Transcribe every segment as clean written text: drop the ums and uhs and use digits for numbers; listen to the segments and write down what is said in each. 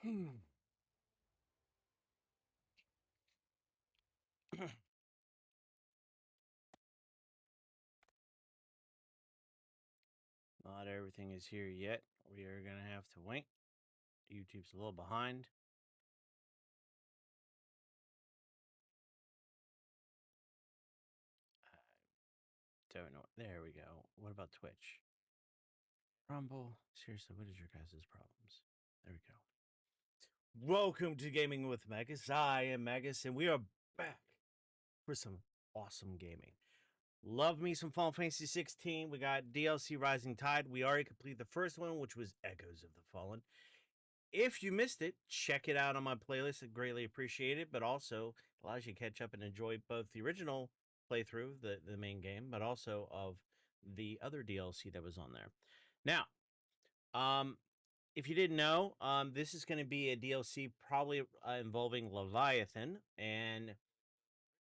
Not everything is here yet. We are going to have to wait. YouTube's a little behind. Don't know. There we go. What about Twitch? Rumble. Seriously, what is your guys' problems? There we go. Welcome to Gaming with Magus. I am Magus, and we are back for some awesome gaming. Love me some Final Fantasy 16. We got DLC Rising Tide. We already completed the first one, which was Echoes of the Fallen. If you missed it, check it out on my playlist. I greatly appreciate it, but also allows you to catch up and enjoy both the original playthrough, the main game, but also of the other DLC that was on there. Now, if you didn't know, this is going to be a DLC probably involving Leviathan and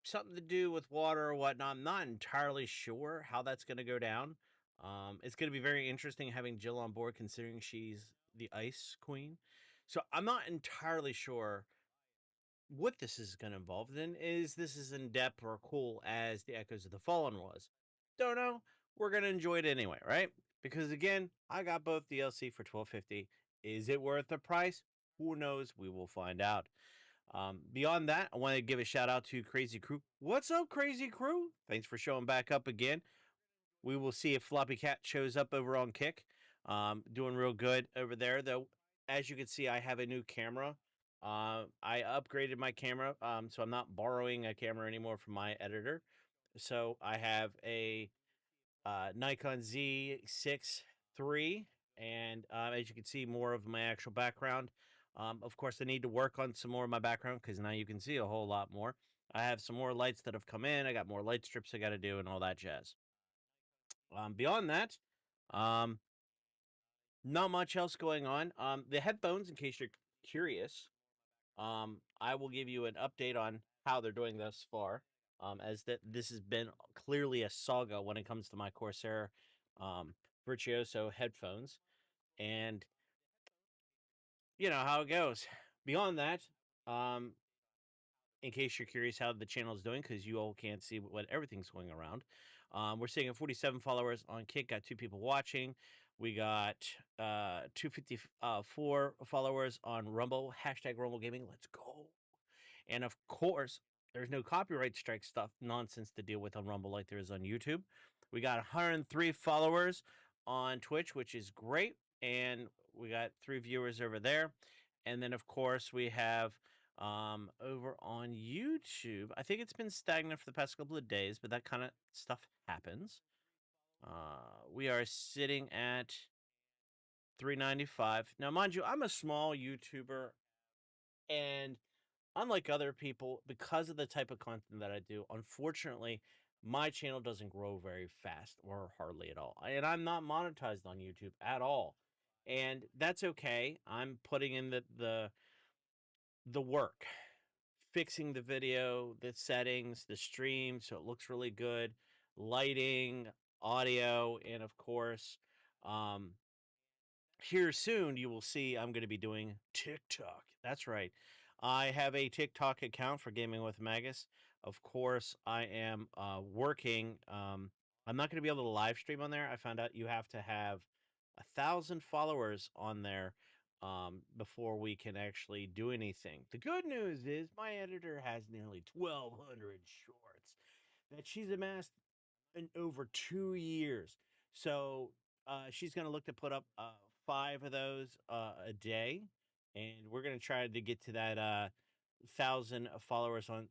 something to do with water or whatnot. I'm not entirely sure how that's going to go down. It's going to be very interesting having Jill on board, considering she's the Ice Queen. So I'm not entirely sure what this is going to involve. Then is this as in depth or cool as the Echoes of the Fallen was? Don't know. We're going to enjoy it anyway, right? Because again, I got both DLC for $12.50. Is it worth the price? Who knows? We will find out. Beyond that, I want to give a shout out to Crazy Crew. What's up, Crazy Crew? Thanks for showing back up again. We will see if Floppy Cat shows up over on Kick. Doing real good over there, though. As you can see, I have a new camera. I upgraded my camera, so I'm not borrowing a camera anymore from my editor. So I have a Nikon Z6 III, and as you can see, more of my actual background. Of course, I need to work on some more of my background because now you can see a whole lot more. I have some more lights that have come in. I got more light strips I got to do and all that jazz. Beyond that, not much else going on. The headphones, in case you're curious, I will give you an update on how they're doing thus far. As that this has been clearly a saga when it comes to my Corsair Virtuoso headphones, and you know how it goes. Beyond that, um, in case you're curious how the channel is doing, because you all can't see what everything's going around. We're seeing 47 followers on Kick, got 2 people watching. We got 254 followers on Rumble, hashtag Rumble Gaming. Let's go. And of course, there's no copyright strike stuff nonsense to deal with on Rumble like there is on YouTube. We got 103 followers on Twitch, which is great. And we got 3 viewers over there. And then, of course, we have over on YouTube. I think it's been stagnant for the past couple of days, but that kind of stuff happens. We are sitting at 395. Now, mind you, I'm a small YouTuber, and unlike other people, because of the type of content that I do, unfortunately, my channel doesn't grow very fast or hardly at all. And I'm not monetized on YouTube at all. And that's okay. I'm putting in the work, fixing the video, the settings, the stream so it looks really good, lighting, audio, and of course, um, here soon you will see I'm going to be doing TikTok. That's right. I have a TikTok account for Gaming with Magus. Of course, I am working. I'm not going to be able to live stream on there. I found out you have to have 1,000 followers on there before we can actually do anything. The good news is my editor has nearly 1,200 shorts that she's amassed in over 2 years. So she's going to look to put up 5 of those a day, and we're going to try to get to that 1,000 followers on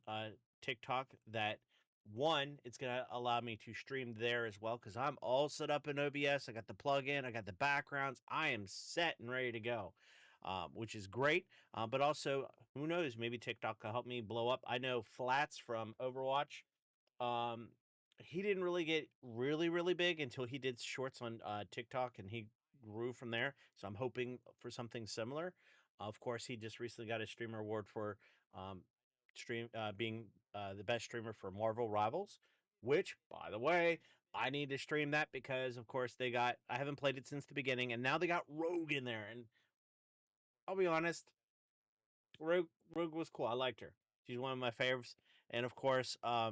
TikTok. That one, it's going to allow me to stream there as well because I'm all set up in OBS. I got the plugin, I got the backgrounds, I am set and ready to go. Which is great, but also who knows? Maybe TikTok will help me blow up. I know Flats from Overwatch. Um, he didn't really get really big until he did shorts on TikTok, and he grew from there. So I'm hoping for something similar. Of course, he just recently got a streamer award for um, being the best streamer for Marvel Rivals, which, by the way, I need to stream that because, of course, I haven't played it since the beginning, and now they got Rogue in there. And I'll be honest, Rogue was cool. I liked her. She's one of my favorites. And of course, I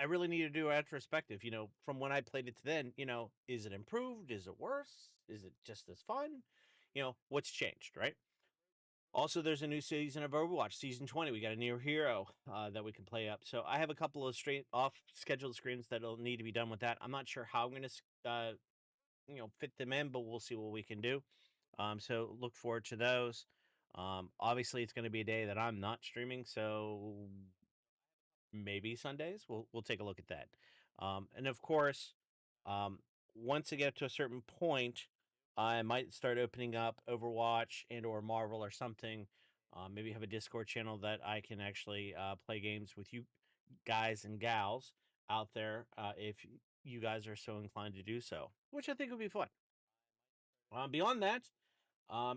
really need to do a retrospective. You know, from when I played it to then. You know, is it improved? Is it worse? Is it just as fun? You know, what's changed, right? Also, there's a new season of Overwatch, season 20. We got a new hero that we can play up. So I have a couple of straight off scheduled screens that'll need to be done with that. I'm not sure how I'm going to, fit them in, but we'll see what we can do. So look forward to those. Obviously, it's going to be a day that I'm not streaming, so maybe Sundays. We'll take a look at that. And of course, um, once I get to a certain point, I might start opening up Overwatch and or Marvel or something. Maybe have a Discord channel that I can actually play games with you guys and gals out there if you guys are so inclined to do so, which I think would be fun. Beyond that,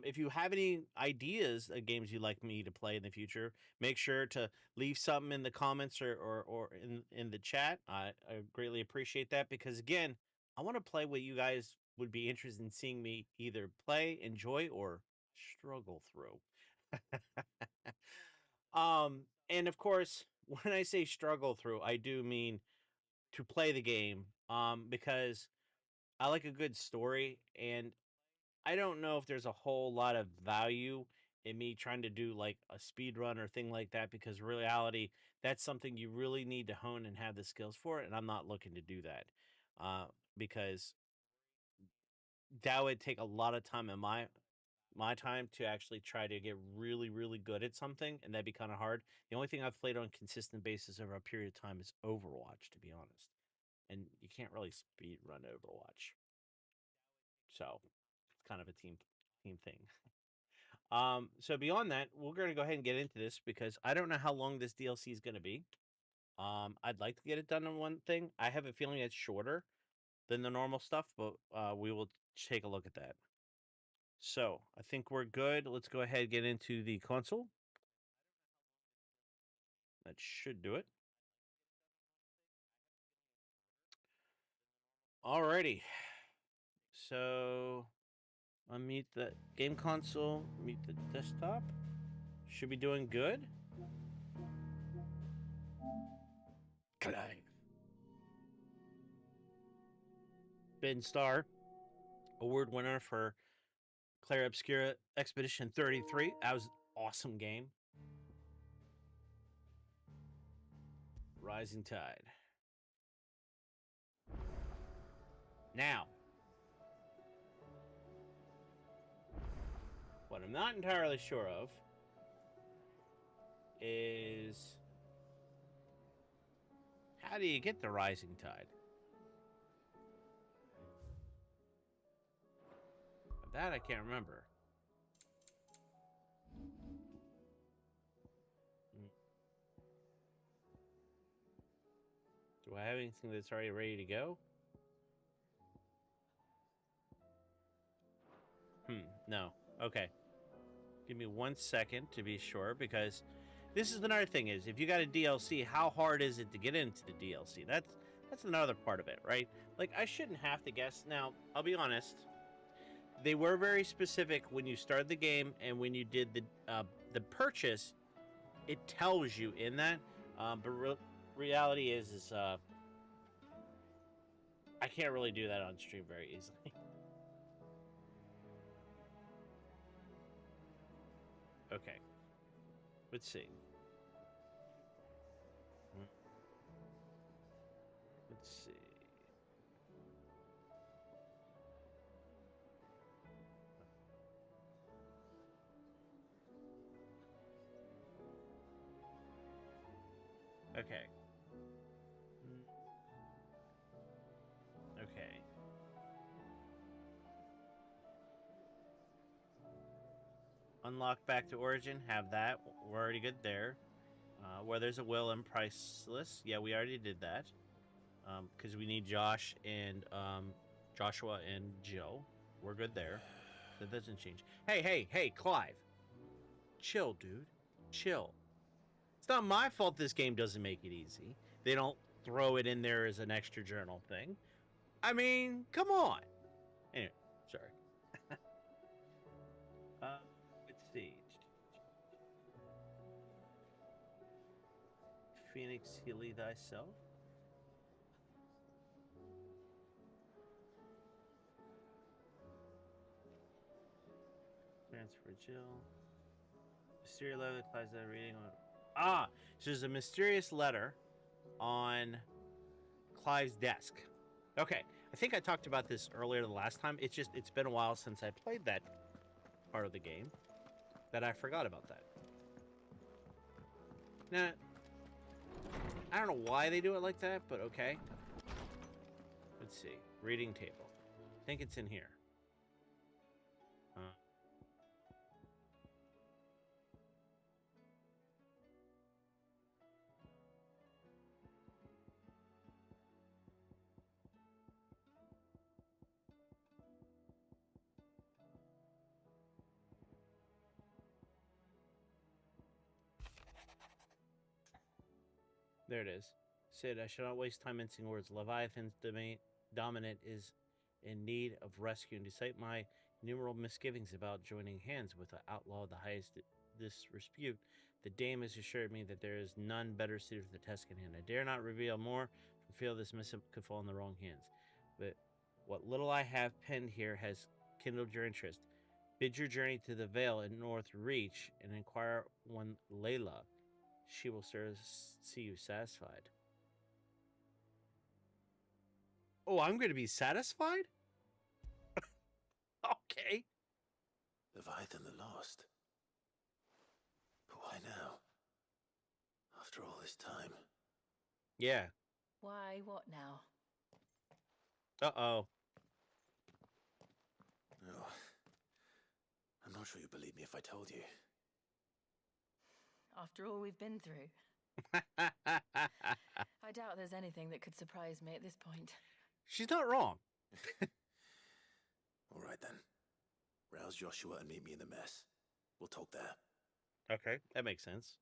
if you have any ideas of games you'd like me to play in the future, make sure to leave something in the comments or in the chat. I greatly appreciate that because again, I want to play what you guys would be interested in seeing me either play, enjoy, or struggle through. And of course, when I say struggle through, I do mean to play the game. Because I like a good story, and I don't know if there's a whole lot of value in me trying to do like a speed run or thing like that because reality that's something you really need to hone and have the skills for, and I'm not looking to do that because that would take a lot of time in my time to actually try to get really good at something, and that'd be kind of hard. The only thing I've played on a consistent basis over a period of time is Overwatch, to be honest, and you can't really speed run Overwatch, so it's kind of a team thing. So beyond that, we're going to go ahead and get into this because I don't know how long this DLC is going to be. I'd like to get it done on one thing. I have a feeling it's shorter than the normal stuff, but we will take a look at that. So I think we're good. Let's go ahead and get into the console. That should do it. Alrighty. So unmute the game console, mute the desktop. Should be doing good. Ben Starr, award winner for Claire Obscura Expedition 33. That was an awesome game. Rising Tide. Now, what I'm not entirely sure of is how do you get the Rising Tide? That I can't remember. Do I have anything that's already ready to go? No. Okay. Give me 1 second to be sure, because this is another thing is, if you got a DLC, how hard is it to get into the DLC? That's another part of it, right? Like, I shouldn't have to guess. Now, I'll be honest. They were very specific when you started the game and when you did the purchase. It tells you in that, but reality is I can't really do that on stream very easily. Okay, let's see. Let's see. Okay. Okay. Unlock back to origin. Have that. We're already good there. Where there's a will and priceless. Yeah, we already did that. Because we need Josh and Joshua and Jill. We're good there. That doesn't change. Hey, Clive. Chill, dude. Chill. It's not my fault this game doesn't make it easy. They don't throw it in there as an extra journal thing. I mean, come on. Anyway, sorry. Let's see. Phoenix, healy thyself. Transfer Jill. Mysterious letter applies that reading on. So there's a mysterious letter on Clive's desk. Okay, I think I talked about this earlier the last time. It's been a while since I played that part of the game that I forgot about that. Now, I don't know why they do it like that, but okay. Let's see. Reading table. I think it's in here. There it is. Sid, I shall not waste time mincing words. Leviathan's dominant is in need of rescue, and despite my innumerable misgivings about joining hands with the outlaw of the highest disrepute, the dame has assured me that there is none better suited for the task in hand. I dare not reveal more, for fear this missive could fall in the wrong hands. But what little I have penned here has kindled your interest. Bid your journey to the Vale in North Reach and inquire one Layla. She will see you satisfied. Oh, I'm going to be satisfied? Okay. Leviathan the Lost. But why now? After all this time. Yeah. Why, what now? Uh-oh. Oh. I'm not sure you'd believe me if I told you. After all we've been through. I doubt there's anything that could surprise me at this point. She's not wrong. All right, then. Rouse Joshua and meet me in the mess. We'll talk there. Okay, that makes sense.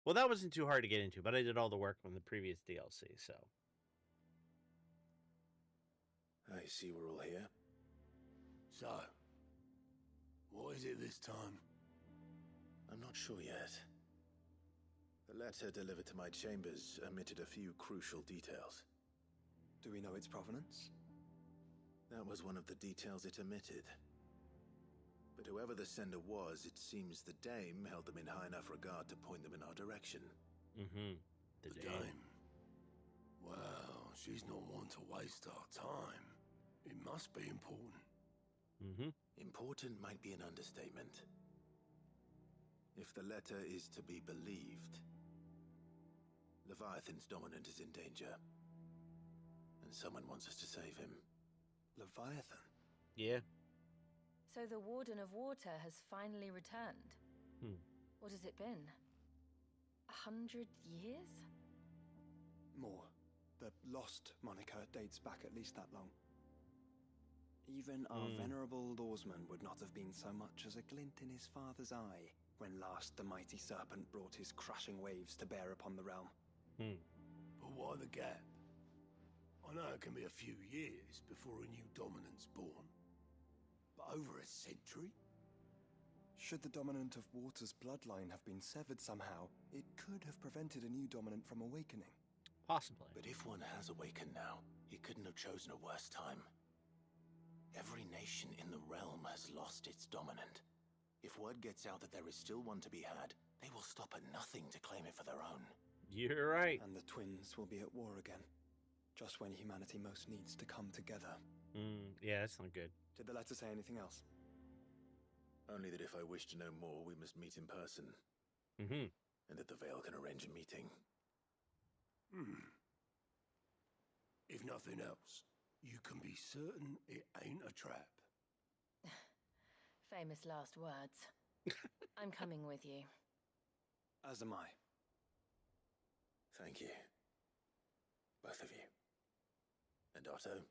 Well, that wasn't too hard to get into, but I did all the work from the previous DLC, so. I see we're all here. So, what is it this time? I'm not sure yet. The letter delivered to my chambers omitted a few crucial details. Do we know its provenance? That was one of the details it omitted. But whoever the sender was, it seems the dame held them in high enough regard to point them in our direction. Mm-hmm. The dame? Well, she's not one to waste our time. It must be important. Mm-hmm. Important might be an understatement. If the letter is to be believed, Leviathan's dominant is in danger. And someone wants us to save him. Leviathan? Yeah. So the Warden of Water has finally returned. What has it been? 100 years? More. The Lost moniker dates back at least that long. Even our venerable lawsman would not have been so much as a glint in his father's eye when last the mighty serpent brought his crushing waves to bear upon the realm. But why the gap? I know it can be a few years before a new dominant's born. But over a century? Should the dominant of Water's bloodline have been severed somehow, it could have prevented a new dominant from awakening. Possibly. But if one has awakened now, he couldn't have chosen a worse time. Every nation in the realm has lost its dominant. If word gets out that there is still one to be had, they will stop at nothing to claim it for their own. You're right. And the twins will be at war again, just when humanity most needs to come together. Yeah, that's not good. Did the letter say anything else? Only that if I wish to know more, we must meet in person. Mm-hmm. And that the Vale can arrange a meeting. If nothing else, you can be certain it ain't a trap. Famous last words. I'm coming with you. As am I. Thank you. Both of you. And Otto?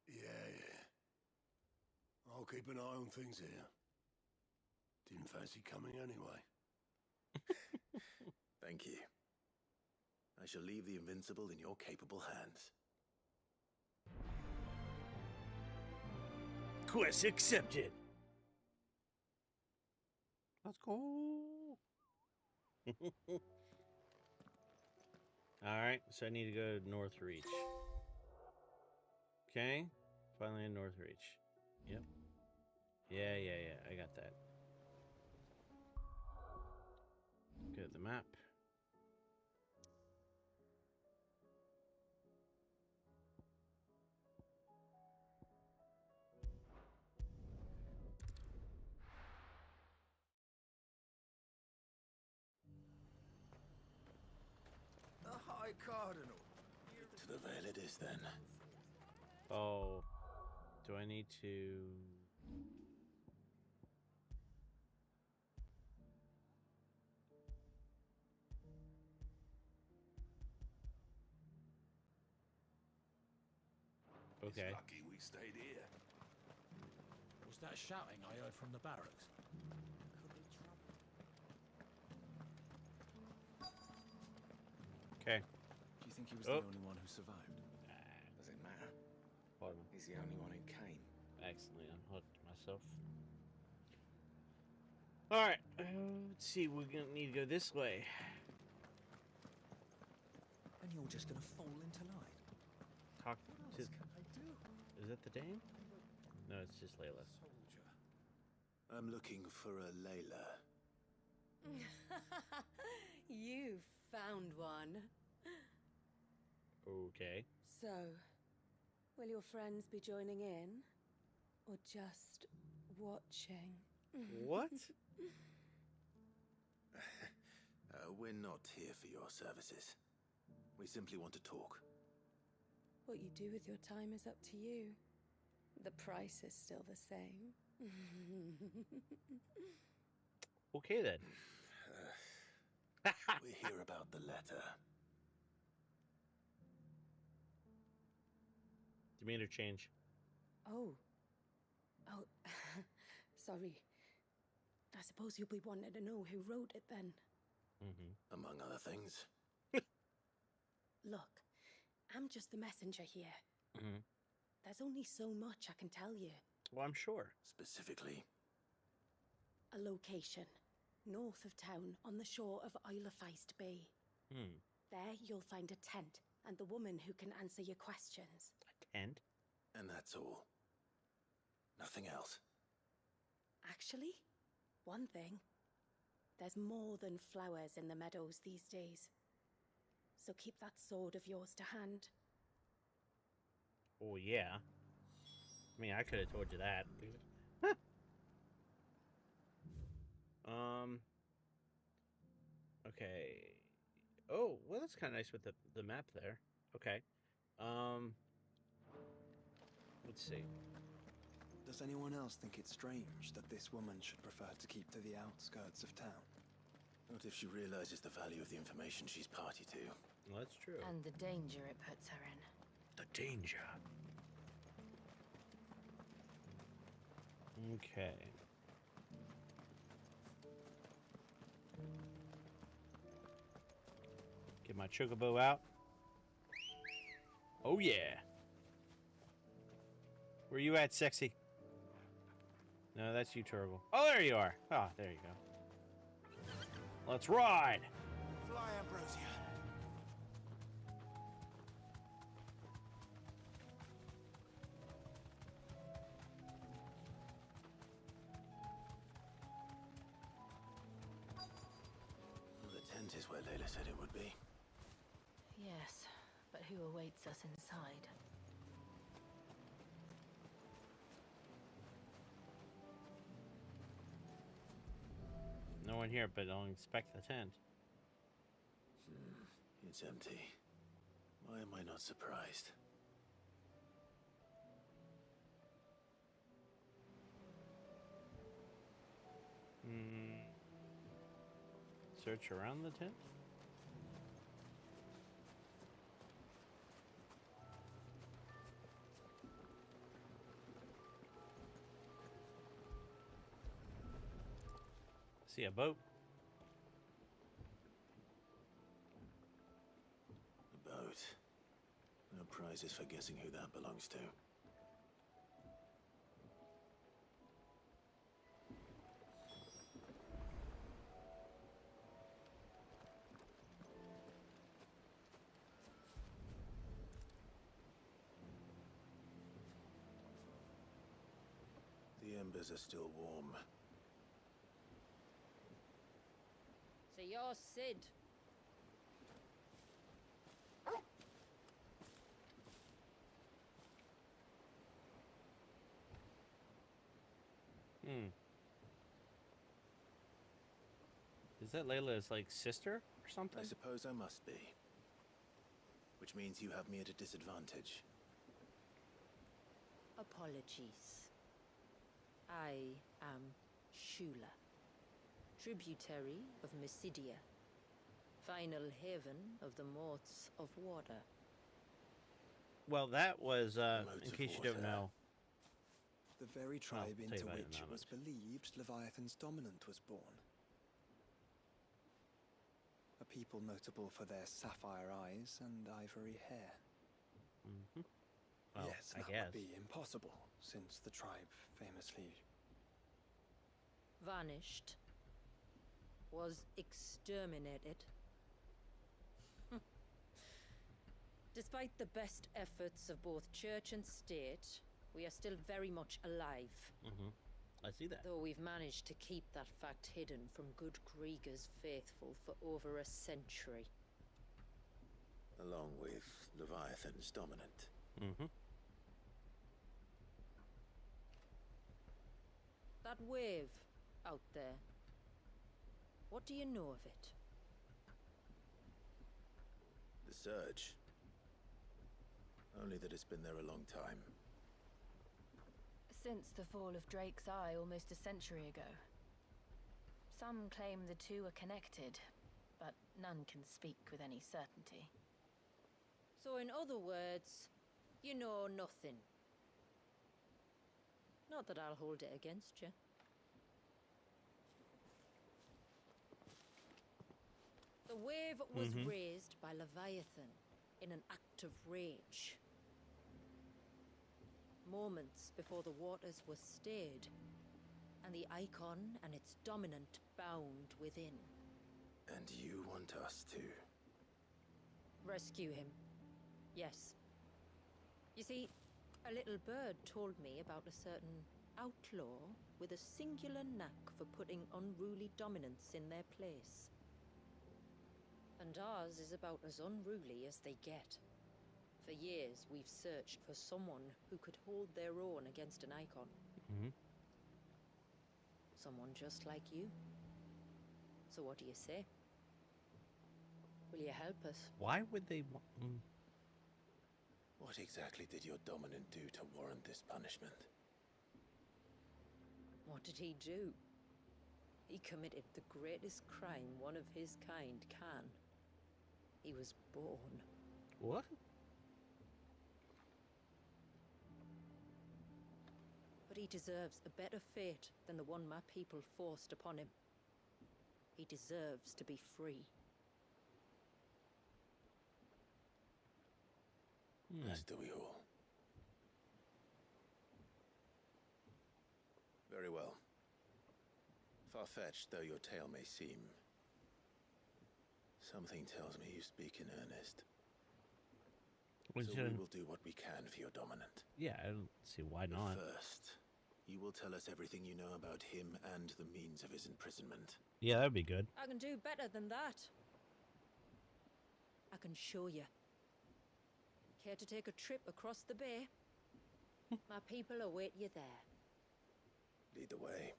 Yeah. I'll keep an eye on things here. Didn't fancy coming anyway. Thank you. I shall leave the Invincible in your capable hands. Quest accepted. Let's go. Alright, so I need to go to North Reach. Okay. Finally in North Reach. Yep. Yeah, I got that. Go to the map. The High Cardinal. To the Vale it is then. Oh. Do I need to... Okay. It's lucky we stayed here. Was that shouting I heard from the barracks? Okay. Do you think he was Oh. the only one who survived? Does it matter? Pardon. He's the only one who came. Accidentally unhooked myself. Alright. Let's see. We're going to need to go this way. And you're just gonna fall into line? Talk What to... else can I do? Is that the Dane? No, it's just Layla. Soldier. I'm looking for a Layla. You found one. Okay. So, will your friends be joining in? Or just watching? What? We're not here for your services. We simply want to talk. What you do with your time is up to you. The price is still the same. Okay then. We're here about the letter. Demeanor change. Oh. Oh, sorry. I suppose you'll be wanting to know who wrote it then. Mm-hmm. Among other things. Look, I'm just the messenger here. Mm-hmm. There's only so much I can tell you. Well, I'm sure. Specifically, A location, north of town, on the shore of Isle of Feist Bay. Hmm. There you'll find a tent and the woman who can answer your questions. A tent? and that's all. Nothing else. Actually, one thing. There's more than flowers in the meadows these days. So keep that sword of yours to hand. Oh, yeah. I mean, I could have told you that. Okay. Oh, well, that's kind of nice with the map there. Okay. Let's see. Does anyone else think it's strange that this woman should prefer to keep to the outskirts of town? Not if she realizes the value of the information she's party to. Well, that's true. And the danger it puts her in. The danger. Okay. Get my chocobo out. Oh, yeah. Where you at, sexy? No, that's you, Turgle. Oh, there you are. Ah, there you go. Let's ride. Fly, Ambrosia. The tent is where Layla said it would be. Yes, but who awaits us inside? No one here, but I'll inspect the tent. It's empty. Why am I not surprised? Search around the tent? See a boat? A boat. No prizes for guessing who that belongs to. The embers are still warm. So you're Sid. Is that Layla's, like, sister or something? I suppose I must be. Which means you have me at a disadvantage. Apologies. I am Shula, tributary of Mysidia, final haven of the Moths of Water. Well, that was, in case you don't know... The very tribe I'll tell you into about it in which a it was moment. believed Leviathan's dominant was born. A people notable for their sapphire eyes and ivory hair. Mm-hmm. Well, yes, I that guess. would be impossible, since the tribe famously... Vanished. Was exterminated. Despite the best efforts of both church and state, we are still very much alive. Mm-hmm. I see that. Though we've managed to keep that fact hidden from good Krieger's faithful for over a century. Along with Leviathan's dominant. Mm-hmm. That wave out there. What do you know of it? The surge. Only that it's been there a long time. Since the fall of Drake's Eye almost a century ago. Some claim the two are connected, but none can speak with any certainty. So in other words, you know nothing. Not that I'll hold it against you. The wave was raised by Leviathan in an act of rage. Moments before the waters were stayed, and the icon and its dominant bound within. And you want us to... Rescue him. Yes. You see, a little bird told me about a certain outlaw with a singular knack for putting unruly dominants in their place. And ours is about as unruly as they get. For years, we've searched for someone who could hold their own against an icon. Mm-hmm. Someone just like you. So what do you say? Will you help us? Why would they want... What exactly did your dominant do to warrant this punishment? What did he do? He committed the greatest crime one of his kind can. He was born. What? But he deserves a better fate than the one my people forced upon him. He deserves to be free. As do we all. Very well. Far-fetched though your tale may seem, something tells me you speak in earnest. So we will do what we can for your dominant. Yeah, I don't see why not. But first, you will tell us everything you know about him and the means of his imprisonment. Yeah, that'd be good. I can do better than that. I can show you. Care to take a trip across the bay? My people await you there. Lead the way.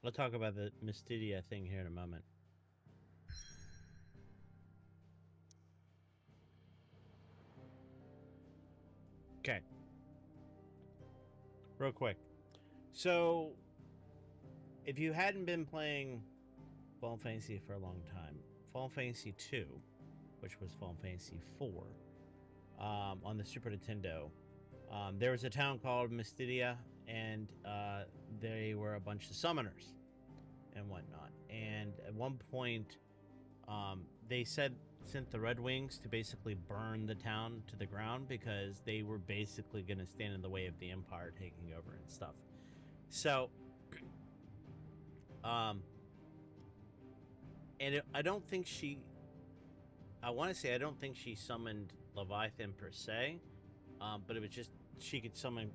We'll talk about the Mystidia thing here in a moment. Okay. Real quick. So, if you hadn't been playing Final Fantasy for a long time, Final Fantasy 2, which was Final Fantasy 4, on the Super Nintendo, there was a town called Mystidia, and they were a bunch of summoners and whatnot. And at one point, they sent the Red Wings to basically burn the town to the ground because they were basically going to stand in the way of the Empire taking over and stuff. So, And I don't think she... I want to say I don't think she summoned Leviathan per se, but it was just she could summon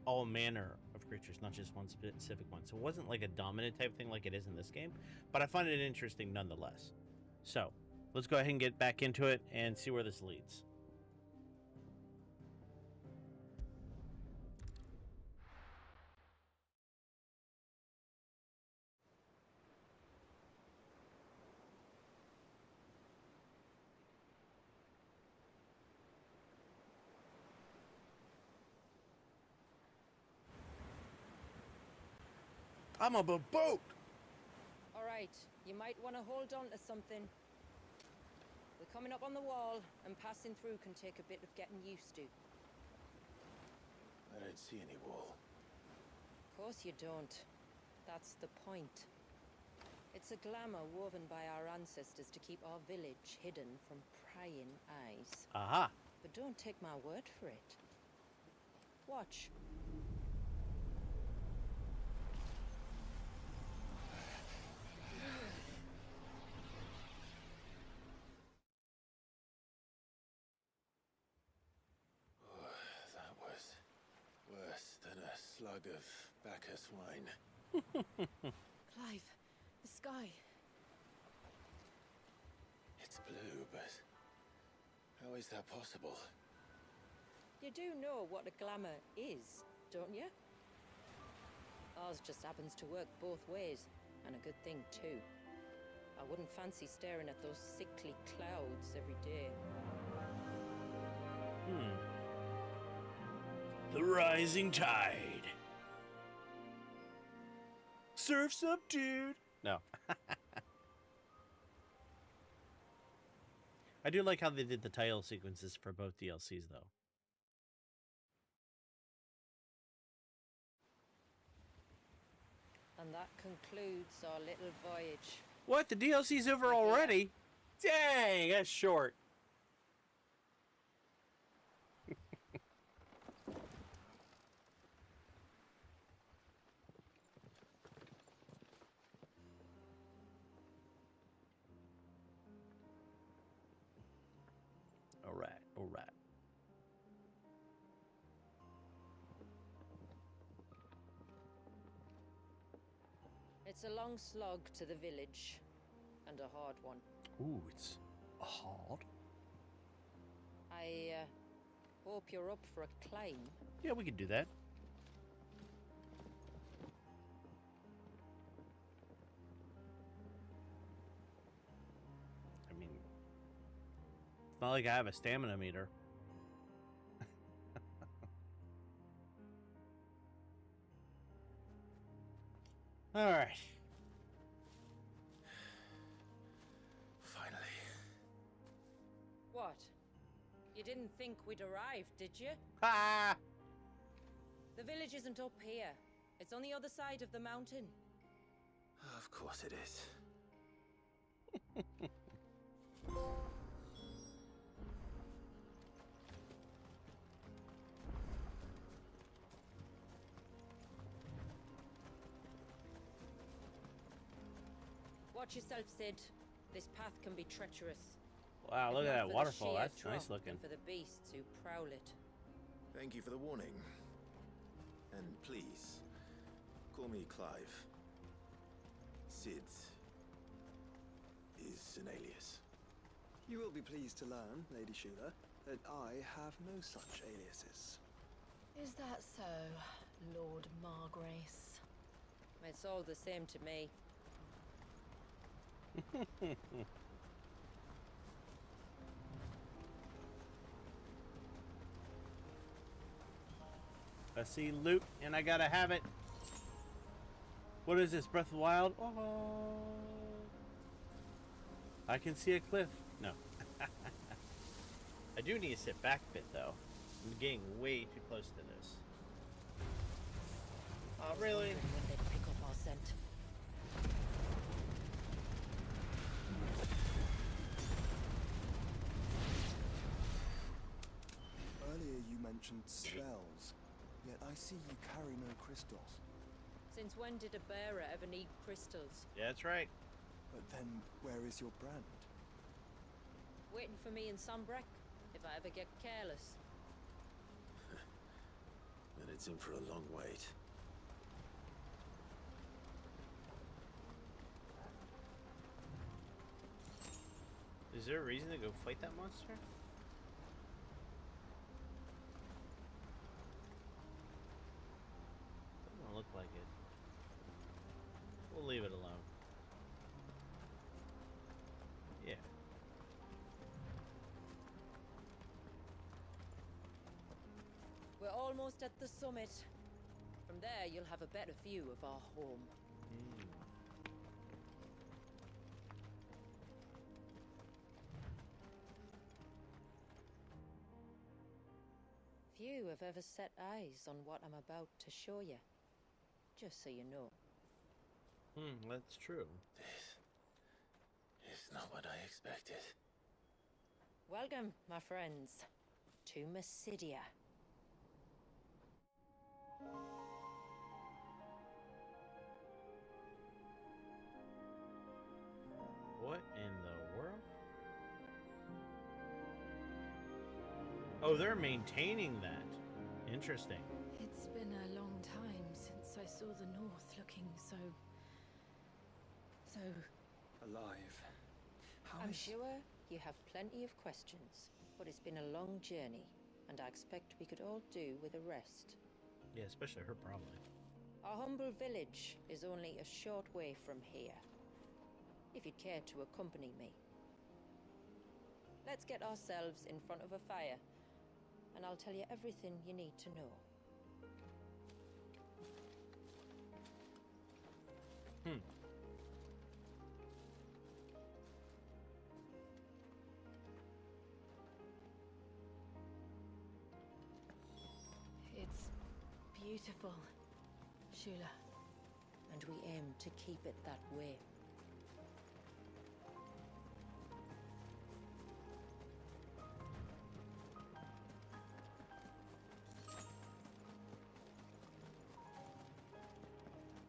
all manner of creatures, not just one specific one. So it wasn't like a dominant type thing like it is in this game, but I find it interesting nonetheless. So let's go ahead and get back into it and see where this leads. I'm on a boat! All right, you might want to hold on to something. We're coming up on the wall, and passing through can take a bit of getting used to. I don't see any wall. Of course you don't. That's the point. It's a glamour woven by our ancestors to keep our village hidden from prying eyes. Aha! But don't take my word for it. Watch. That was worse than a slug of Bacchus wine. Clive, the sky. It's blue, but how is that possible? You do know what a glamour is, don't you? Ours just happens to work both ways, and a good thing too. I wouldn't fancy staring at those sickly clouds every day. The rising tide. Surf's up, dude. No. I do like how they did the title sequences for both DLCs, though. And that concludes our little voyage. What? The DLC's over already? Dang, that's short. All right. It's a long slog to the village, and a hard one. Ooh, it's hard. I hope you're up for a climb. Yeah, we could do that. I mean, it's not like I have a stamina meter. All right. Finally. What? You didn't think we'd arrived, did you? Ha! The village isn't up here. It's on the other side of the mountain. Of course it is. Watch yourself, Sid. This path can be treacherous. Wow, If look at not that for the waterfall. sheer That's nice drop looking. and for the beasts who prowl it. Thank you for the warning. And please, call me Clive. Sid is an alias. You will be pleased to learn, Lady Shula, that I have no such aliases. Is that so, Lord Margrace? It's all the same to me. I see loot, and I gotta have it. What is this, Breath of the Wild? Oh. I can see a cliff. No. I do need to sit back a bit, though. I'm getting way too close to this. Oh, really? When they pick up our scent. Earlier you mentioned spells, yet I see you carry no crystals. Since when did a bearer ever need crystals? Yeah, that's right. But then, where is your brand? Waiting for me in Sunbreck, if I ever get careless. Then it's in for a long wait. Is there a reason to go fight that monster? Doesn't look like it. We'll leave it alone. Yeah. We're almost at the summit. From there, you'll have a better view of our home. Few have ever set eyes on what I'm about to show you. Just so you know. That's true. This is not what I expected. Welcome, my friends, to Mysidia. What in the world? Oh, they're maintaining that. Interesting. It's been a long time since I saw the North looking so Alive. How I'm is... sure you have plenty of questions, but it's been a long journey, and I expect we could all do with a rest. Yeah, especially her, probably. Our humble village is only a short way from here, if you'd care to accompany me. Let's get ourselves in front of a fire, and I'll tell you everything you need to know. It's beautiful, Shula. And we aim to keep it that way.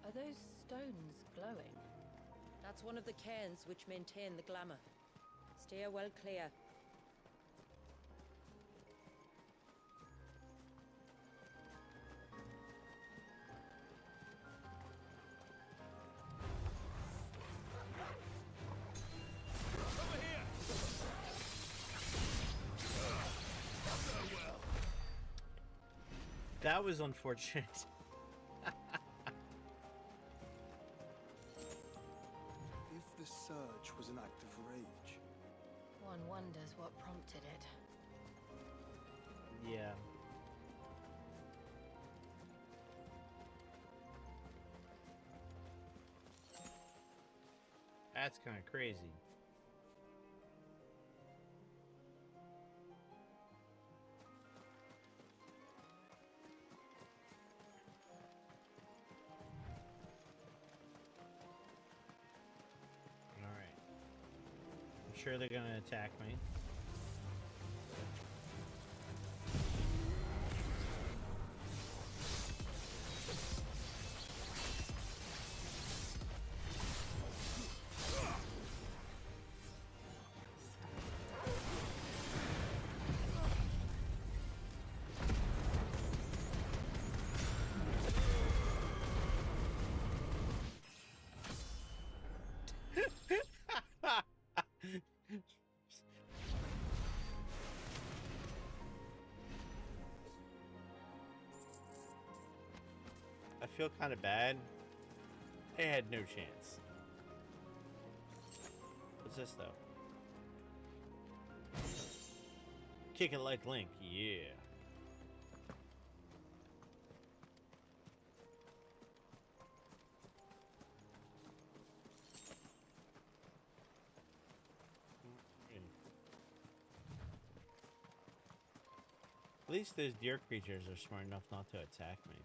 Are those stones glowing? That's one of the cairns which maintain the glamour. Steer well clear. That was unfortunate. If the surge was an act of rage, One wonders what prompted it. Yeah. That's kind of crazy. Sure they're gonna attack me. I feel kind of bad. They had no chance. What's this though? Kick it like Link, yeah. At least those deer creatures are smart enough not to attack me.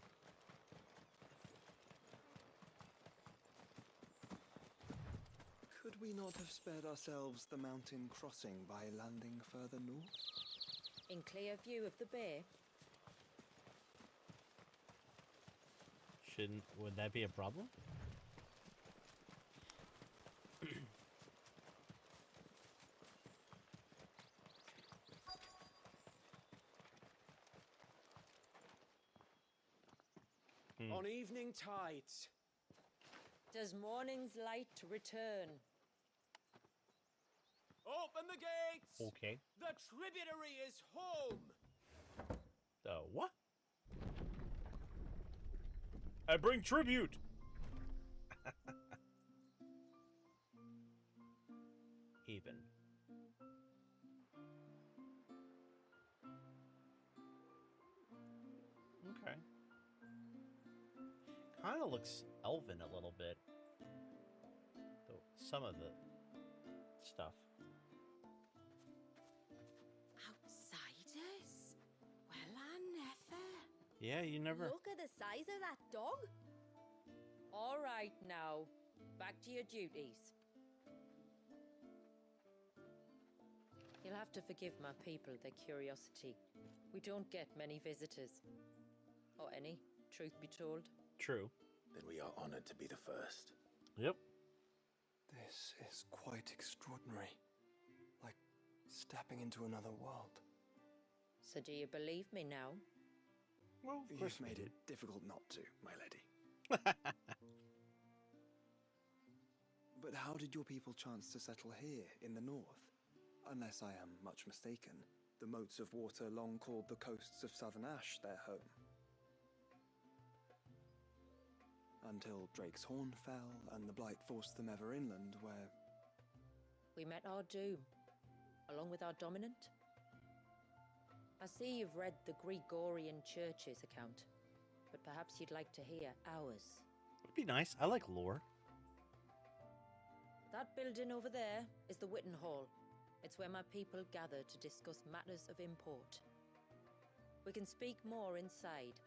could we not have spared ourselves the mountain crossing by landing further north? In clear view of the bay. Would that be a problem? On evening tides. Does morning's light return? Open the gates! Okay. The tributary is home! The what? I bring tribute. Haven. Okay. Kind of looks elven a little bit. Though some of the stuff. Outsiders? Well, I never. Yeah, you never. Look at the size of that dog. All right now, back to your duties. You'll have to forgive my people their curiosity. We don't get many visitors. Or any, truth be told. True. Then we are honored to be the first. Yep. This is quite extraordinary. Like stepping into another world. So do you believe me now? Well, of course You've made it difficult not to, my lady. But how did your people chance to settle here in the north? Unless I am much mistaken, the moats of water long called the coasts of Southern Ash their home. Until Drake's Horn fell and the Blight forced them ever inland, where... We met our doom, along with our dominant. I see you've read the Gregorian Church's account, but perhaps you'd like to hear ours. Would be nice. I like lore. That building over there is the Witten Hall. It's where my people gather to discuss matters of import. We can speak more inside,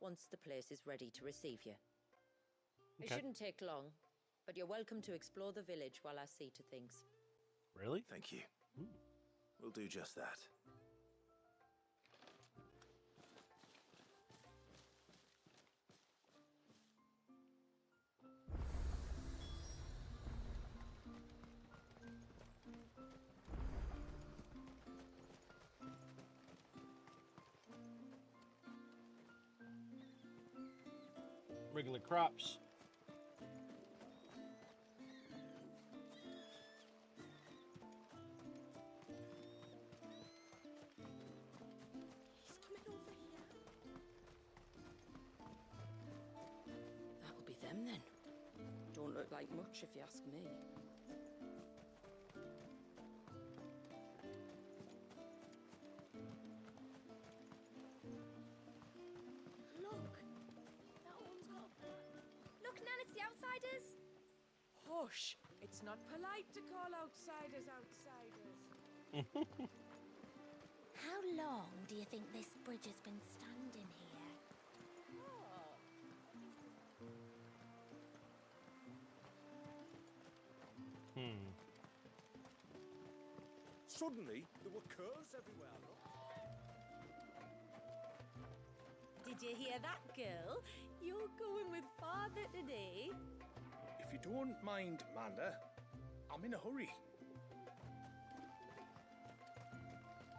once the place is ready to receive you. It Okay. shouldn't take long, but you're welcome to explore the village while I see to things. Really? Thank you. We'll do just that. Regular crops. He's coming over here. That'll be them then. Don't look like much if you ask me. Look, that one's got a plan. Look, Nan, it's the outsiders. Hush! It's not polite to call outsiders outsiders. How long do you think this bridge has been standing here? Suddenly, there were curs everywhere. Look. Did you hear that, girl? You're going with father today. If you don't mind, Manda, I'm in a hurry.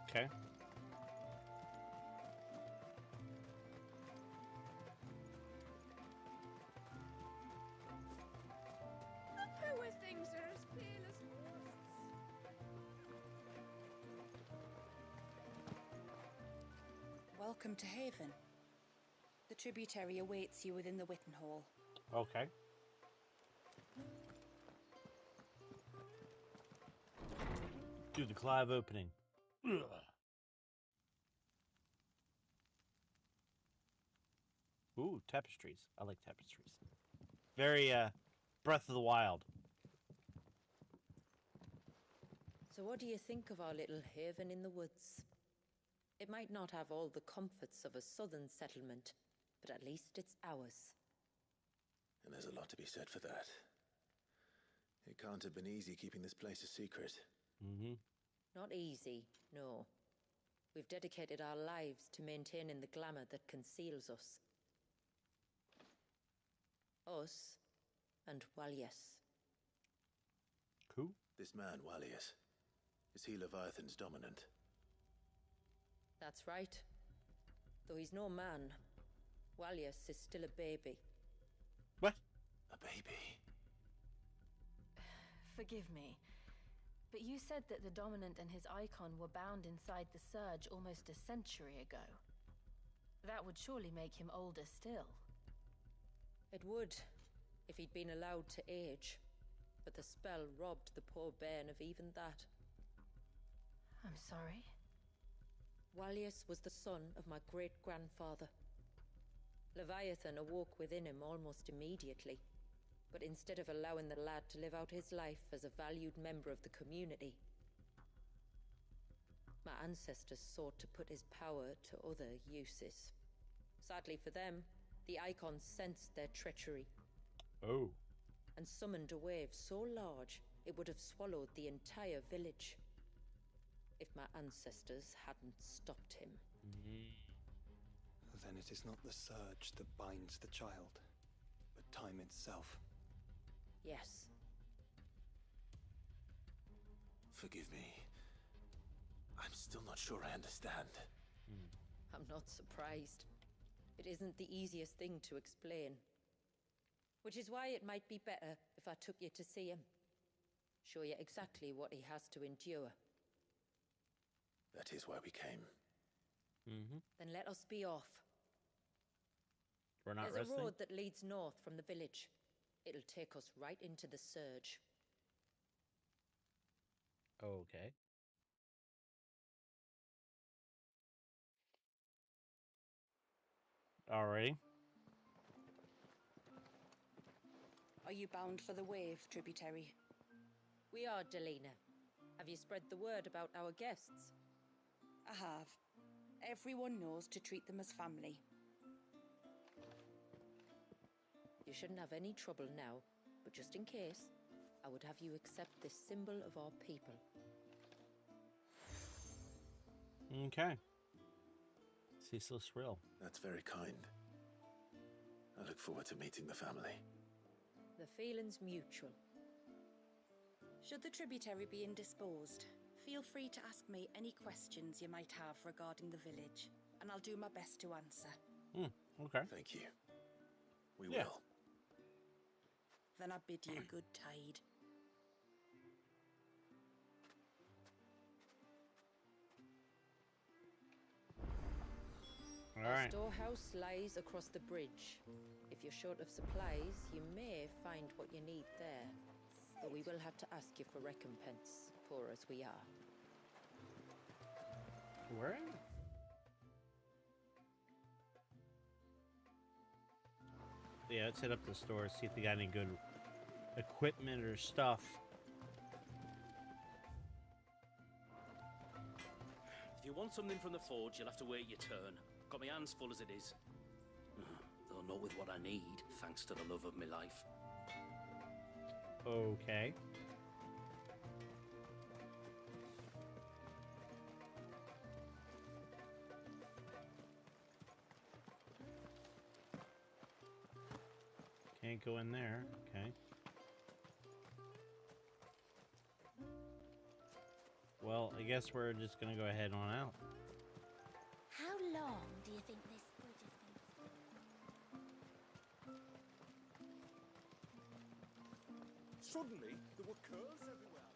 Okay. The poor things are as pale as ghosts. Welcome to Haven. The tributary awaits you within the Witten Hall. Okay. Do the Clive opening. Ugh. Ooh, tapestries. I like tapestries. Very Breath of the Wild. So what do you think of our little haven in the woods? It might not have all the comforts of a southern settlement, but at least it's ours. And there's a lot to be said for that. It can't have been easy keeping this place a secret. Mm-hmm. Not easy, no. We've dedicated our lives to maintaining the glamour that conceals us. Us and Walias. Cool. This man, Walias, is he Leviathan's dominant? That's right. Though he's no man, Walius is still a baby. What? A baby? Forgive me, but you said that the Dominant and his icon were bound inside the Surge almost a century ago. That would surely make him older still. It would, if he'd been allowed to age. But the spell robbed the poor bairn of even that. I'm sorry? Walius was the son of my great-grandfather. Leviathan awoke within him almost immediately. But instead of allowing the lad to live out his life as a valued member of the community, my ancestors sought to put his power to other uses. Sadly for them, the icons sensed their treachery. Oh. And summoned a wave so large it would have swallowed the entire village if my ancestors hadn't stopped him. Then it is not the Surge that binds the child, but time itself. Yes. Forgive me. I'm still not sure I understand. I'm not surprised. It isn't the easiest thing to explain. Which is why it might be better if I took you to see him. Show you exactly what he has to endure. That is why we came. Then let us be off. We're not There's resting? a road that leads north from the village. It'll take us right into the Surge. Okay. Alrighty. Are you bound for the wave, tributary? We are, Delina. Have you spread the word about our guests? I have. Everyone knows to treat them as family. You shouldn't have any trouble now, but just in case, I would have you accept this symbol of our people. Okay. Ceaseless Rill. That's very kind. I look forward to meeting the family. The feeling's mutual. Should the tributary be indisposed, feel free to ask me any questions you might have regarding the village, and I'll do my best to answer. Okay. Thank you. We will. Then I bid you good tide. Our storehouse lies across the bridge. If you're short of supplies, you may find what you need there. But we will have to ask you for recompense, poor as we are. Where? Yeah, let's hit up the store, see if they got any good equipment or stuff. If you want something from the forge, you'll have to wait your turn. Got my hands full as it is. Though not with what I need, thanks to the love of my life. Okay. Can't go in there. Okay. Well, I guess we're just gonna go ahead on out. How long do you think this bridge has been? Suddenly, there were curls everywhere.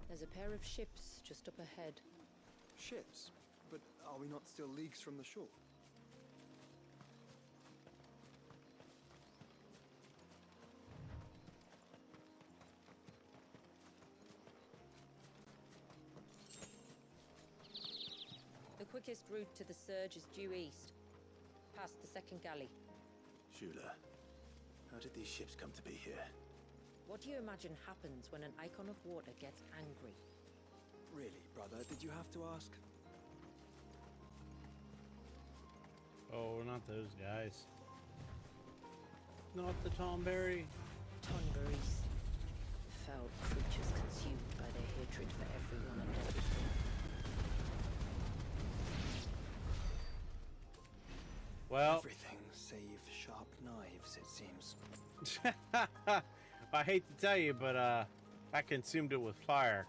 There's a pair of ships just up ahead. Ships? But are we not still leagues from the shore? The quickest route to the Surge is due east, past the second galley. Shula, how did these ships come to be here? What do you imagine happens when an icon of water gets angry? Really, brother, did you have to ask? Oh, not those guys. Not the Tomberry. Tonberries. Foul creatures consumed by their hatred for everyone and everything. Well, everything save Shah. sharp knives, it seems. I hate to tell you, but I consumed it with fire.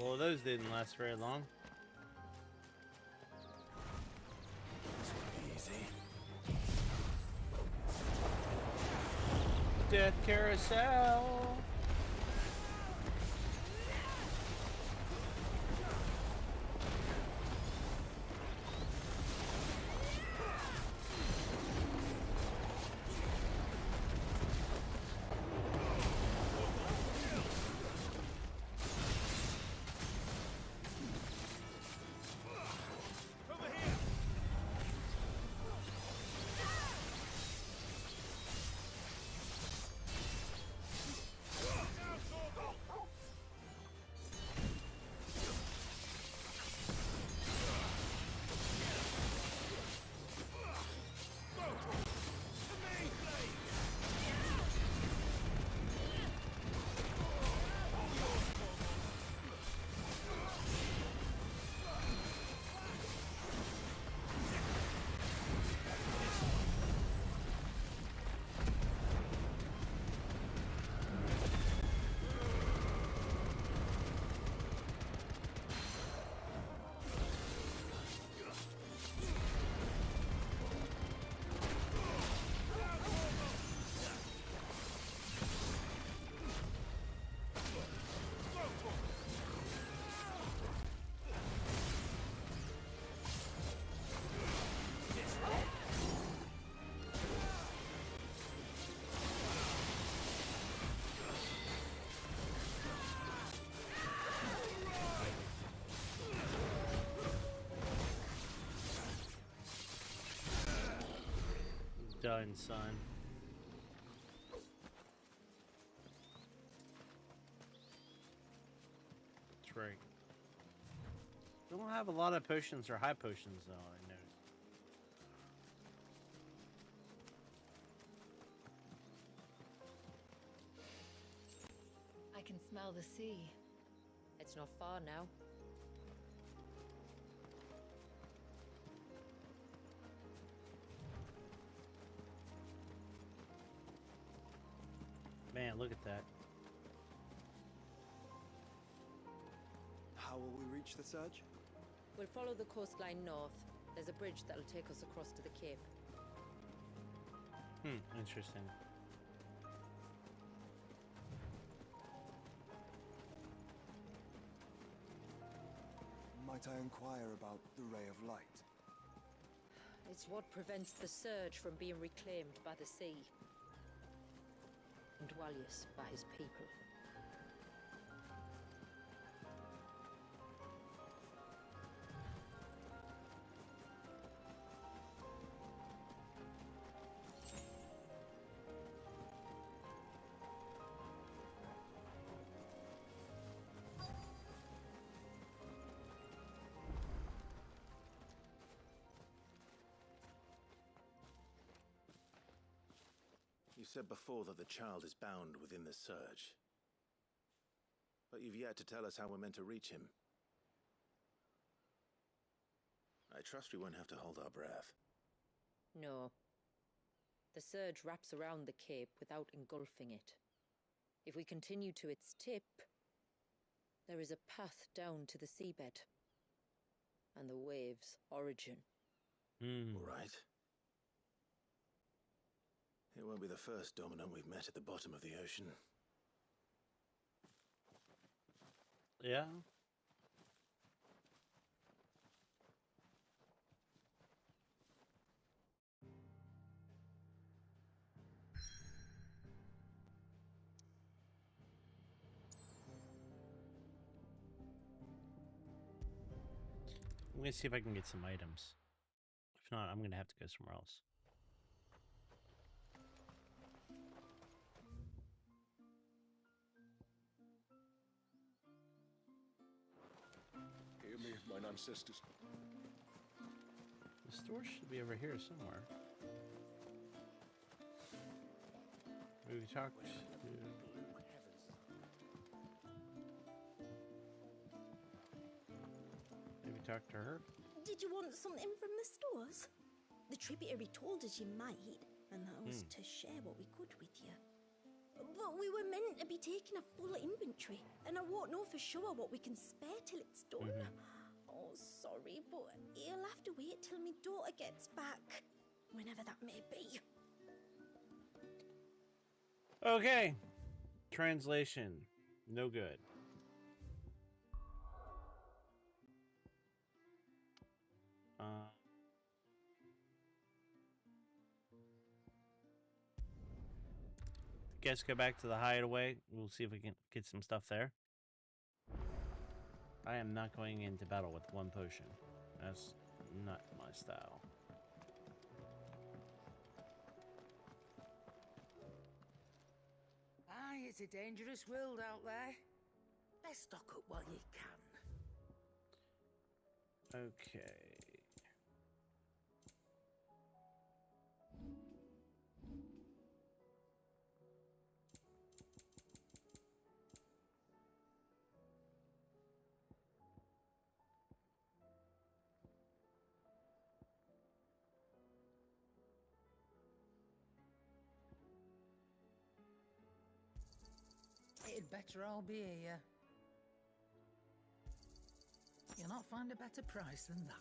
Well, those didn't last very long. Easy. Death carousel. Done, son. That's right. We don't have a lot of potions or high potions, though, I know. I can smell the sea. It's not far now. Man, look at that. How will we reach the surge? We'll follow the coastline north. There's a bridge that'll take us across to the cape. Interesting. Might I inquire about the ray of light? It's what prevents the surge from being reclaimed by the sea. And Dwalius by his people. You said before that the child is bound within the surge. But you've yet to tell us how we're meant to reach him. I trust we won't have to hold our breath. No. The surge wraps around the cape without engulfing it. If we continue to its tip, there is a path down to the seabed. And the wave's origin. All right. It won't be the first dominant we've met at the bottom of the ocean. Yeah. I'm gonna see if I can get some items. If not, I'm gonna have to go somewhere else. Hear me, mine ancestors. The store should be over here somewhere. Maybe talk to... Maybe talk to her? Did you want something from the stores? The tributary told us you might, and that was to share what we could with you. But we were meant to be taking a full inventory, and I won't know for sure what we can spare till it's done. Oh, sorry, but you'll have to wait till my daughter gets back, whenever that may be. Okay. Translation. No good. Guess go back to the hideaway. We'll see if we can get some stuff there. I am not going into battle with one potion. That's not my style. Aye, it's a dangerous world out there. Let's stock up while you can. Okay. It'd better all be here. You'll not find a better price than that.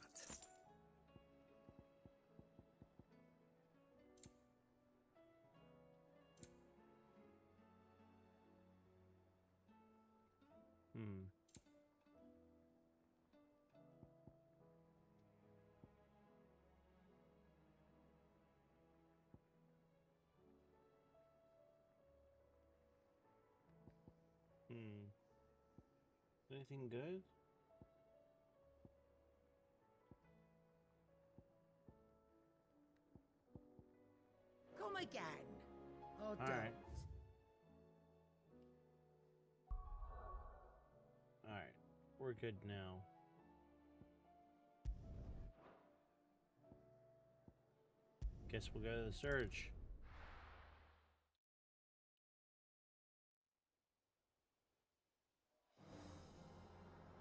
Anything good? Come again. Or don't. Alright. Alright. We're good now. Guess we'll go to the surge.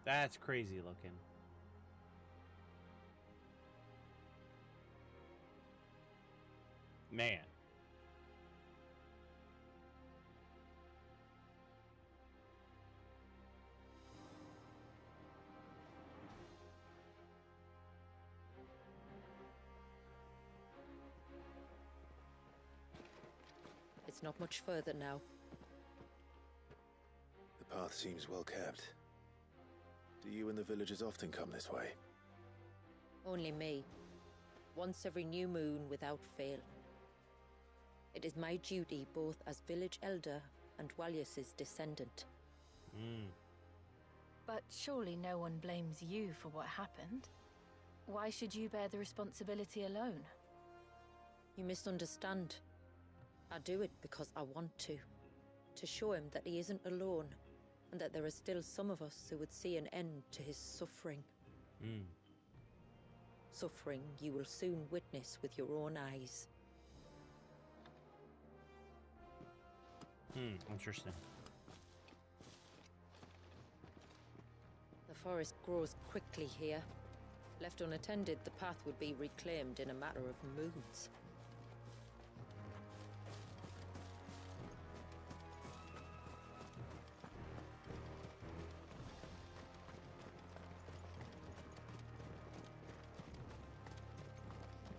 That's crazy looking. Man. It's not much further now. The path seems well kept. Do you and the villagers often come this way? Only me. Once every new moon without fail. It is my duty both as village elder and Walyus's descendant. But surely no one blames you for what happened. Why should you bear the responsibility alone? You misunderstand. I do it because I want to. To show him that he isn't alone, and that there are still some of us who would see an end to his suffering. Suffering you will soon witness with your own eyes. Interesting. The forest grows quickly here. Left unattended, the path would be reclaimed in a matter of moons.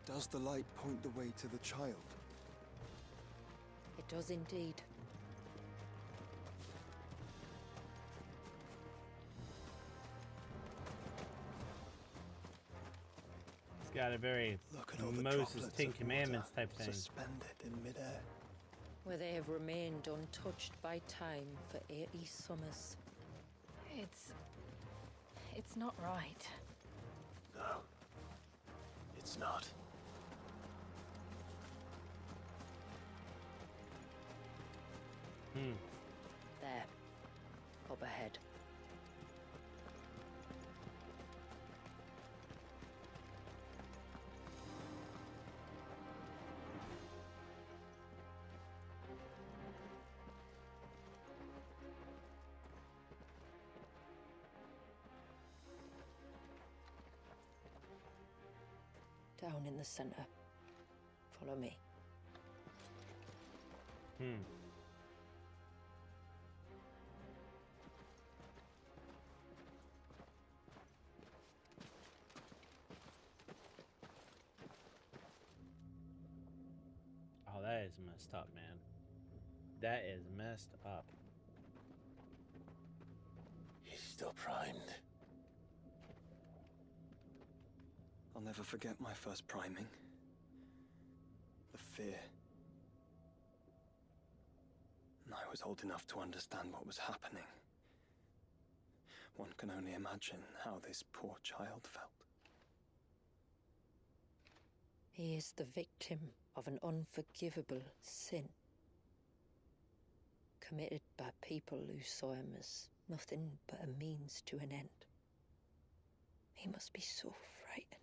Does the light point the way to the child? It does indeed. It's got a very Moses Ten Commandments type thing. Suspended in midair. Where they have remained untouched by time for 80 summers. It's not right. No. It's not. There. Up ahead. Down in the center. Follow me. Oh, that is messed up, man. That is messed up. He's still primed. I'll never forget my first priming. The fear. And I was old enough to understand what was happening. One can only imagine how this poor child felt. He is the victim of an unforgivable sin. Committed by people who saw him as nothing but a means to an end. He must be so frightened.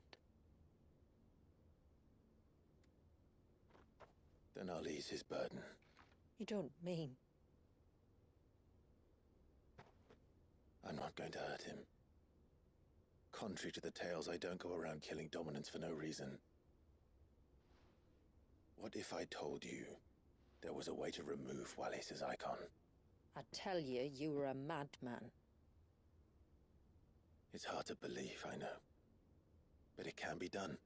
Then I'll ease his burden. You don't mean? I'm not going to hurt him. Contrary to the tales, I don't go around killing dominants for no reason. What if I told you there was a way to remove Wallis's icon? I tell you, you were a madman. It's hard to believe, I know. But it can be done.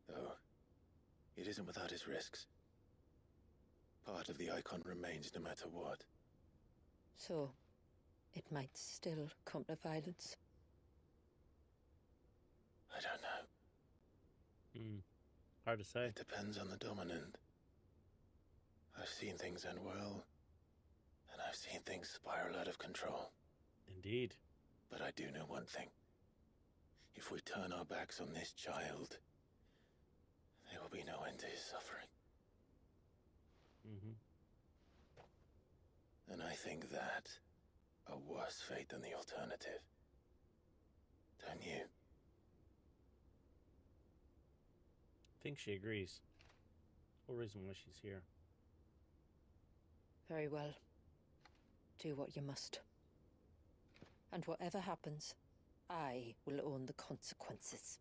Though, it isn't without its risks. Part of the icon remains no matter what. So, it might still come to violence. I don't know. Hard to say. It depends on the dominant. I've seen things end well, and I've seen things spiral out of control. Indeed. But I do know one thing. If we turn our backs on this child, there will be no end to his suffering. And I think that a worse fate than the alternative. Don't you? I think she agrees. Whole reason why she's here. Very well. Do what you must. And whatever happens, I will own the consequences.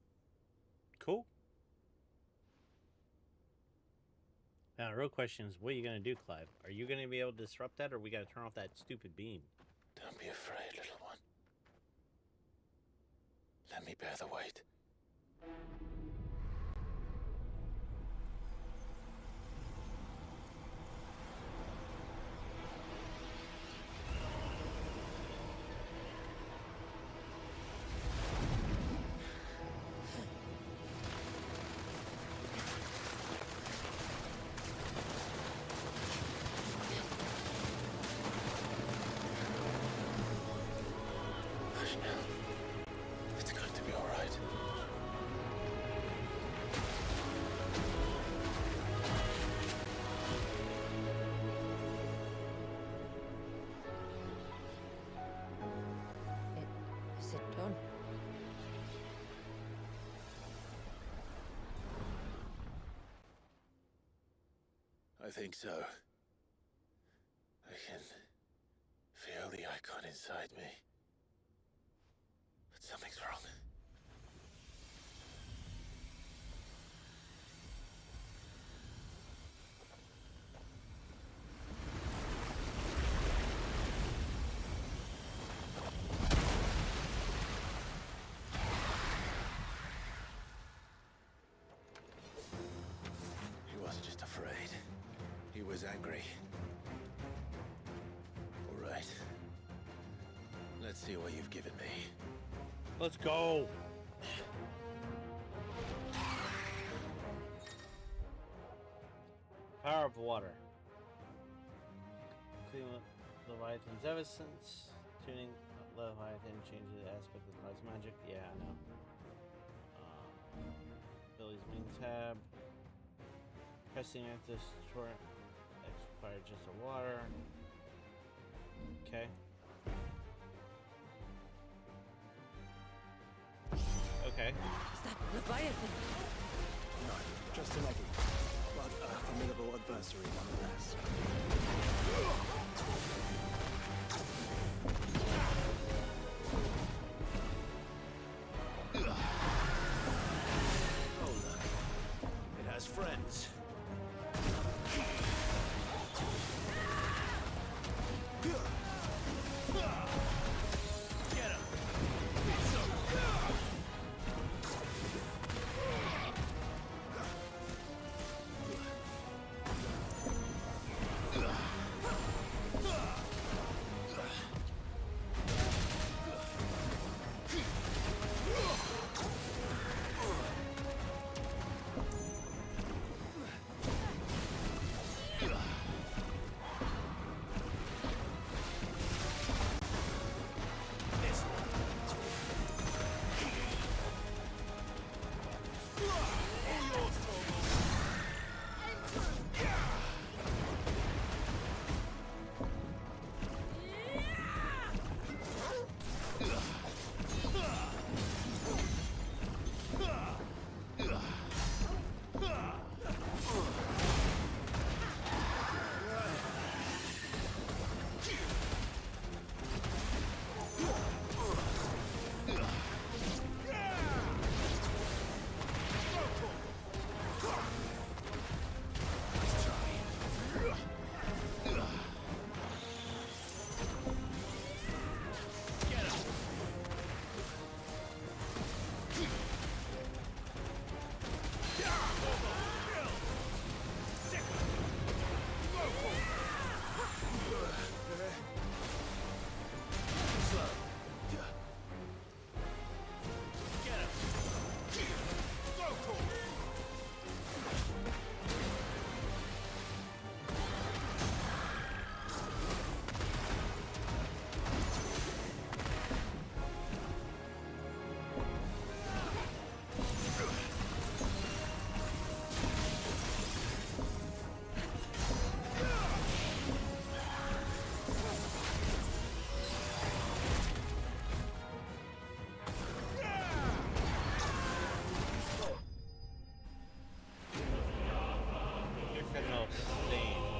Cool. Now, the real question is, what are you going to do, Clive? Are you going to be able to disrupt that, or we got to turn off that stupid beam? Don't be afraid, little one. Let me bear the weight. It's going to be all right. Is it done? I think so. I can feel the icon inside me. But something's wrong. He wasn't just afraid. He was angry. All right. Let's see what you've given me. Let's go. Power of water. Clean up Leviathan's essence. Tuning Leviathan changes the aspect of the cloud's magic. Yeah, I know. Billy's main tab. Pressing at this short expired just the water. Okay. Okay. Is that Leviathan? No, just a leggy. But a formidable adversary nonetheless. Oh, look. It has friends. Get him!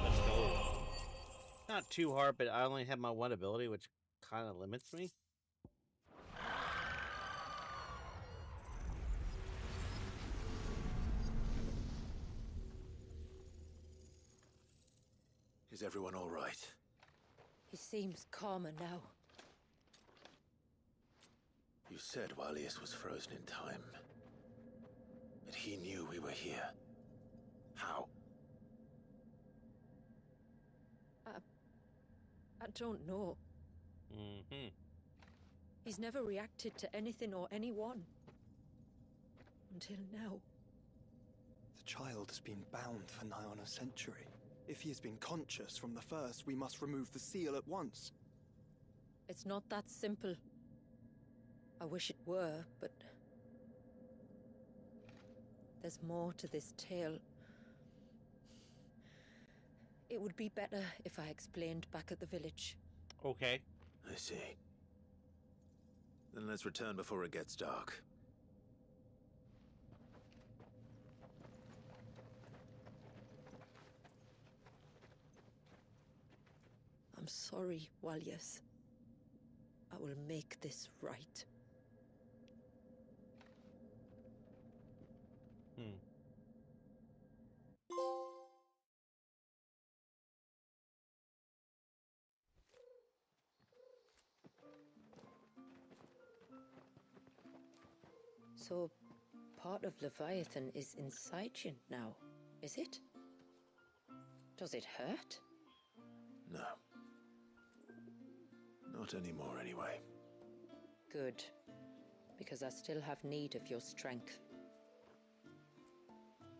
Let's go. Not too hard, but I only have my one ability, which kind of limits me. Is everyone all right? He seems calmer now. You said Walius was frozen in time. But he knew we were here. How? I don't know. Mm-hmm. He's never reacted to anything or anyone. Until now. The child has been bound for nigh on a century. If he has been conscious from the first, we must remove the seal at once. It's not that simple. I wish it were, but... there's more to this tale. It would be better if I explained back at the village. Okay. I see. Then let's return before it gets dark. I'm sorry, Walius. I will make this right. So, part of Leviathan is inside you now, is it? Does it hurt? No. Not anymore, anyway. Good. Because I still have need of your strength.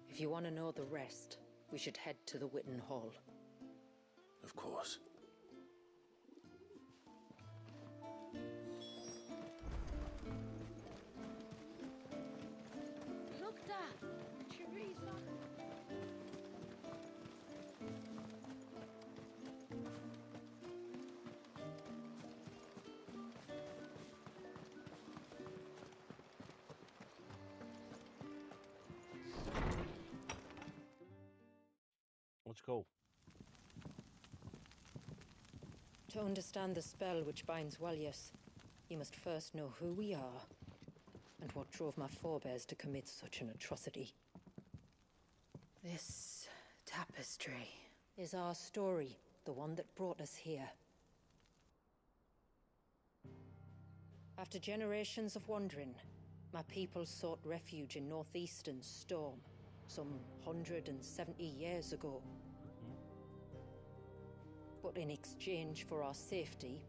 If you want to know the rest, we should head to the Witten Hall. Of course. To understand the spell which binds Walyas, you must first know who we are, and what drove my forebears to commit such an atrocity. This tapestry is our story, the one that brought us here. After generations of wandering, my people sought refuge in northeastern Storm, some 170 years ago. But in exchange for our safety,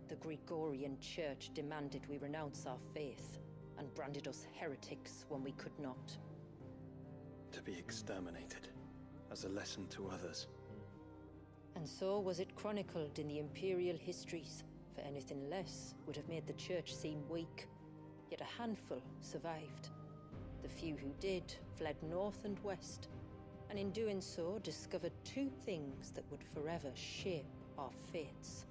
the Gregorian Church demanded we renounce our faith, and branded us heretics when we could not. To be exterminated, as a lesson to others. And so was it chronicled in the Imperial histories, for anything less would have made the Church seem weak. Yet a handful survived. The few who did fled north and west, and in doing so discovered two things that would forever shape our fates.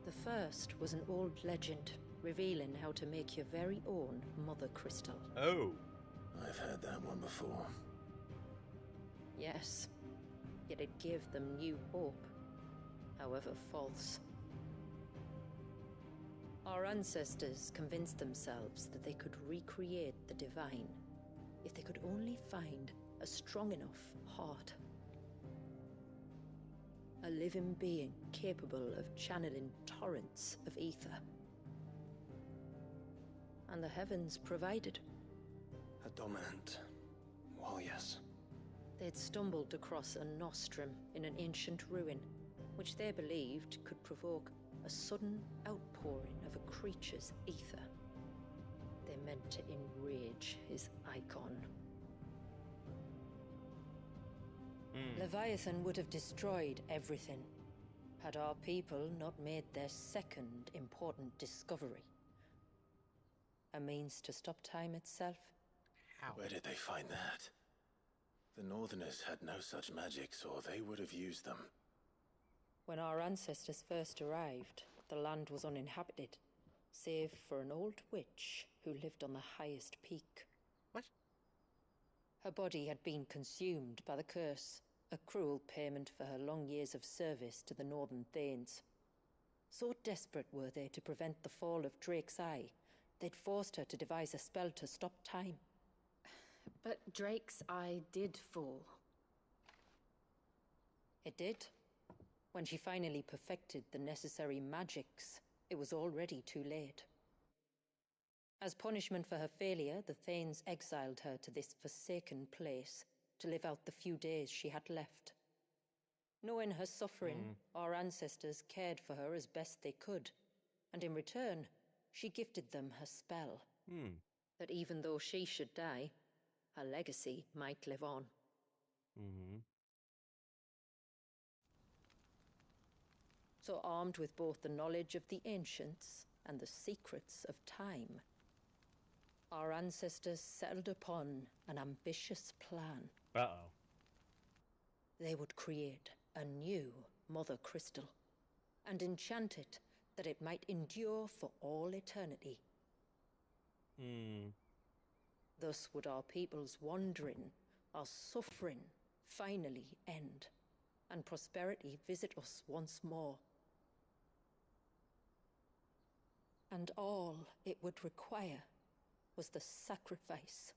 The first was an old legend, revealing how to make your very own Mother Crystal. Oh. I've heard that one before. Yes, yet it gave them new hope, however false. Our ancestors convinced themselves that they could recreate the divine if they could only find a strong enough heart. A living being capable of channeling torrents of ether. And the heavens provided. A dominant Walyas. They'd stumbled across a nostrum in an ancient ruin, which they believed could provoke a sudden outpouring of a creature's ether. They meant to enrage his icon. Leviathan would have destroyed everything, had our people not made their second important discovery. A means to stop time itself. How? Where did they find that? The Northerners had no such magics, or they would have used them. When our ancestors first arrived, the land was uninhabited, save for an old witch who lived on the highest peak. What? Her body had been consumed by the curse, a cruel payment for her long years of service to the Northern Thanes. So desperate were they to prevent the fall of Drake's Eye, they'd forced her to devise a spell to stop time. But Drake's Eye did fall. It did. When she finally perfected the necessary magics, it was already too late. As punishment for her failure, the Thanes exiled her to this forsaken place to live out the few days she had left. Knowing her suffering, our ancestors cared for her as best they could, and in return, she gifted them her spell. That even though she should die, her legacy might live on. So armed with both the knowledge of the ancients and the secrets of time, our ancestors settled upon an ambitious plan. Uh-oh. They would create a new Mother Crystal, and enchant it that it might endure for all eternity. Thus would our people's wandering, our suffering, finally end, and prosperity visit us once more. And all it would require was the sacrifice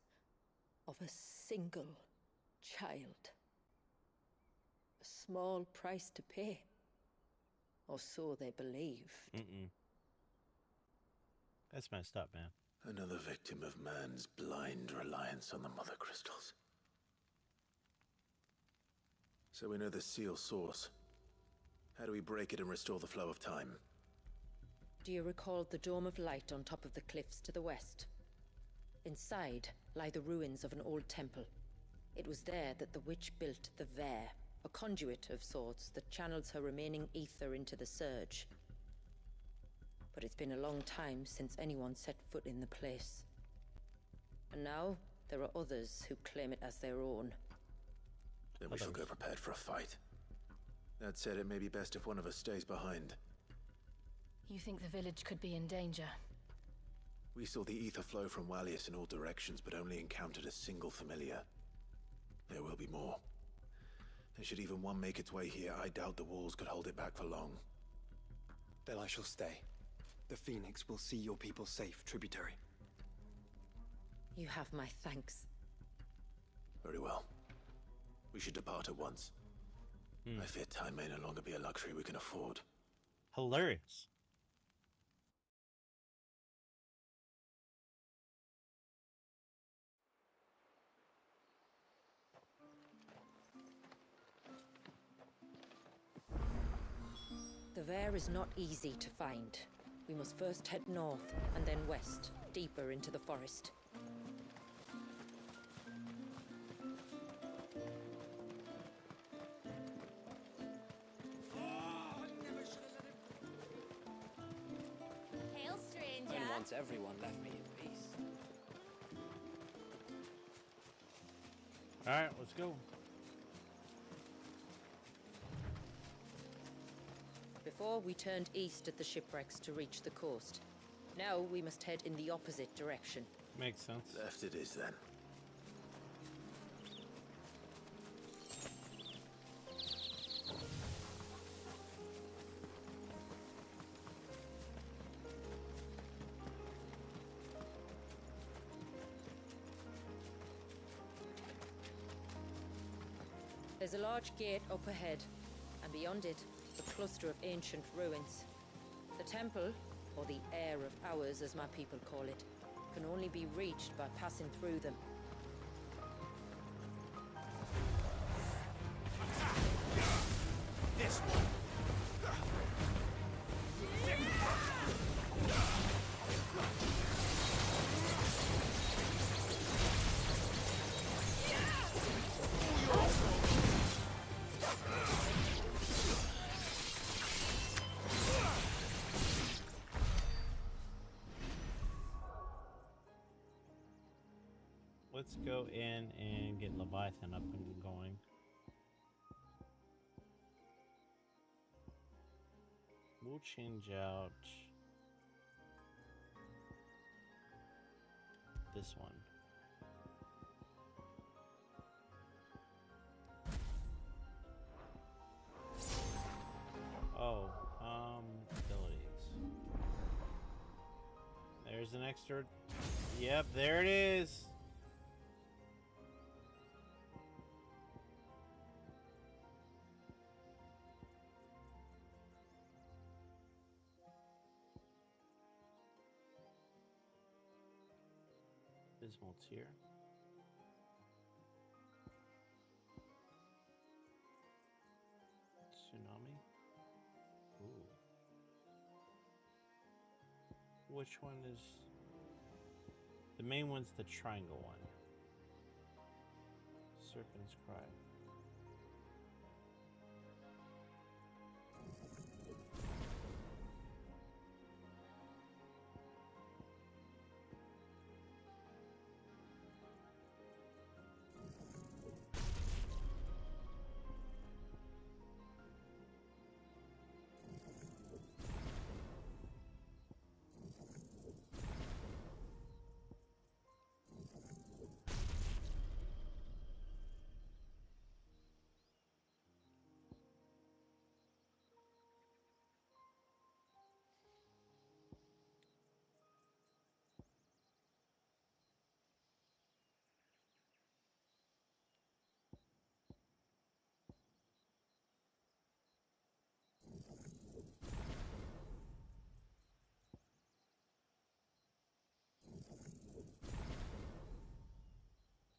of a single child. A small price to pay, or so they believed. That's messed up, man. Another victim of man's blind reliance on the Mother Crystals. So we know the seal source. How do we break it and restore the flow of time? Do you recall the Dome of Light on top of the cliffs to the west? Inside lie the ruins of an old temple. It was there that the witch built the Vare, a conduit of sorts that channels her remaining ether into the Surge. But it's been a long time since anyone set foot in the place. And now, there are others who claim it as their own. Then we shall go prepared for a fight. That said, it may be best if one of us stays behind. You think the village could be in danger? We saw the ether flow from Walyas in all directions, but only encountered a single familiar. There will be more. And should even one make its way here, I doubt the walls could hold it back for long. Then I shall stay. The Phoenix will see your people safe, tributary. You have my thanks. Very well. We should depart at once. I fear time may no longer be a luxury we can afford. Hilarious. The Vare is not easy to find. We must first head north and then west, deeper into the forest. Hail, stranger. And once everyone left me in peace. All right, let's go. Before, we turned east at the shipwrecks to reach the coast. Now we must head in the opposite direction. Makes sense. Left it is then. There's a large gate up ahead, and beyond it, a cluster of ancient ruins. The temple, or the Heir of Hours as my people call it, can only be reached by passing through them. This one. Let's go in and get Leviathan up and going. We'll change out this one. Oh, abilities. There's an extra. Yep, there it is. Dismal Tear. Tsunami. Ooh. Which one is... The main one's the triangle one. Serpent's Cry.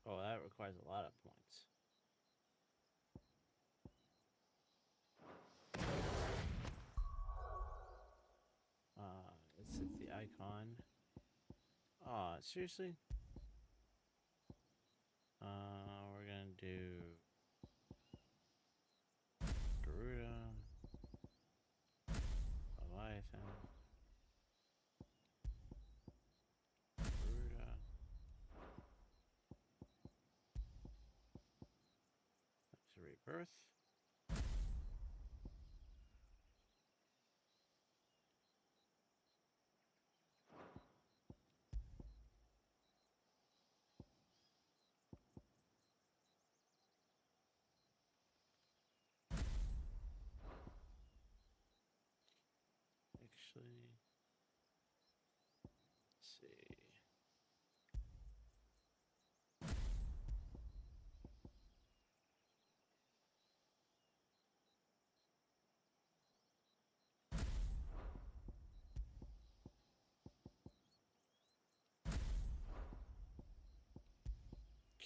Oh, that requires a lot of points. Let's hit the icon. Aw, seriously? We're gonna do Garuda, Leviathan, Garuda. That's a rebirth.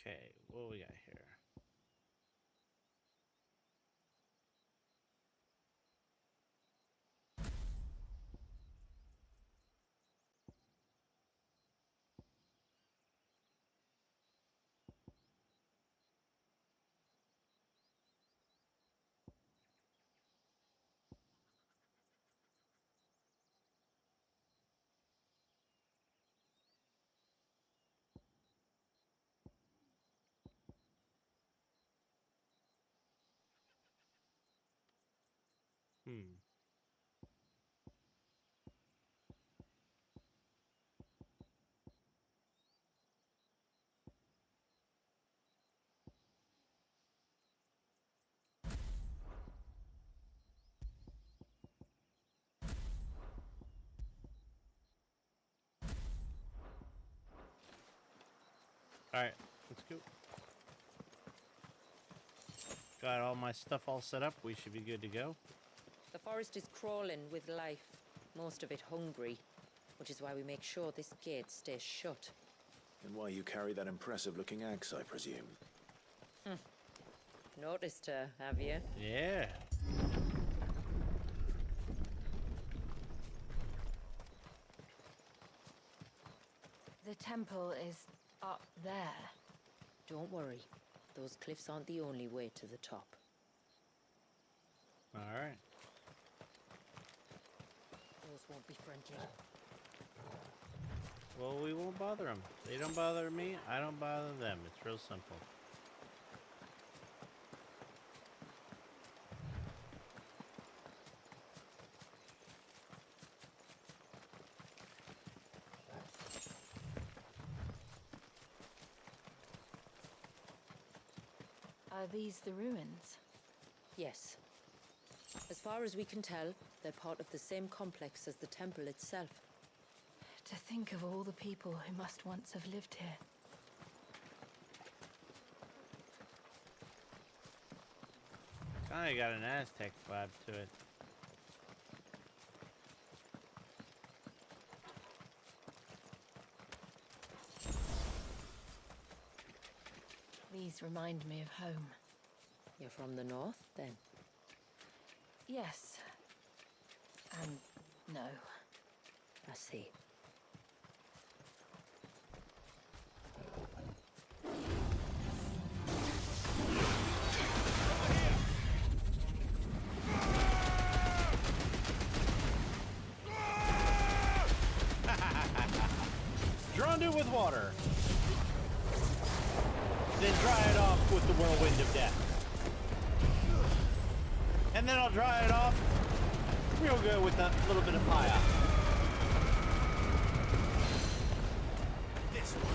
Okay, what do we got here? Hmm. Alright, let's go. Got all my stuff all set up. We should be good to go. The forest is crawling with life, most of it hungry, which is why we make sure this gate stays shut. And why you carry that impressive-looking axe, I presume. Noticed her, have you? Yeah. The temple is up there. Don't worry. Those cliffs aren't the only way to the top. Alright. Those won't be friendly. Well, we won't bother them. They don't bother me, I don't bother them. It's real simple. Are these the ruins? Yes. As far as we can tell, they're part of the same complex as the temple itself. To think of all the people who must once have lived here. Kinda got an Aztec vibe to it. These remind me of home. You're from the north, then? Yes. And no. I see. Drowned it with water. Then dry it off with the whirlwind of death. And then I'll dry it off real good with a little bit of fire. This one.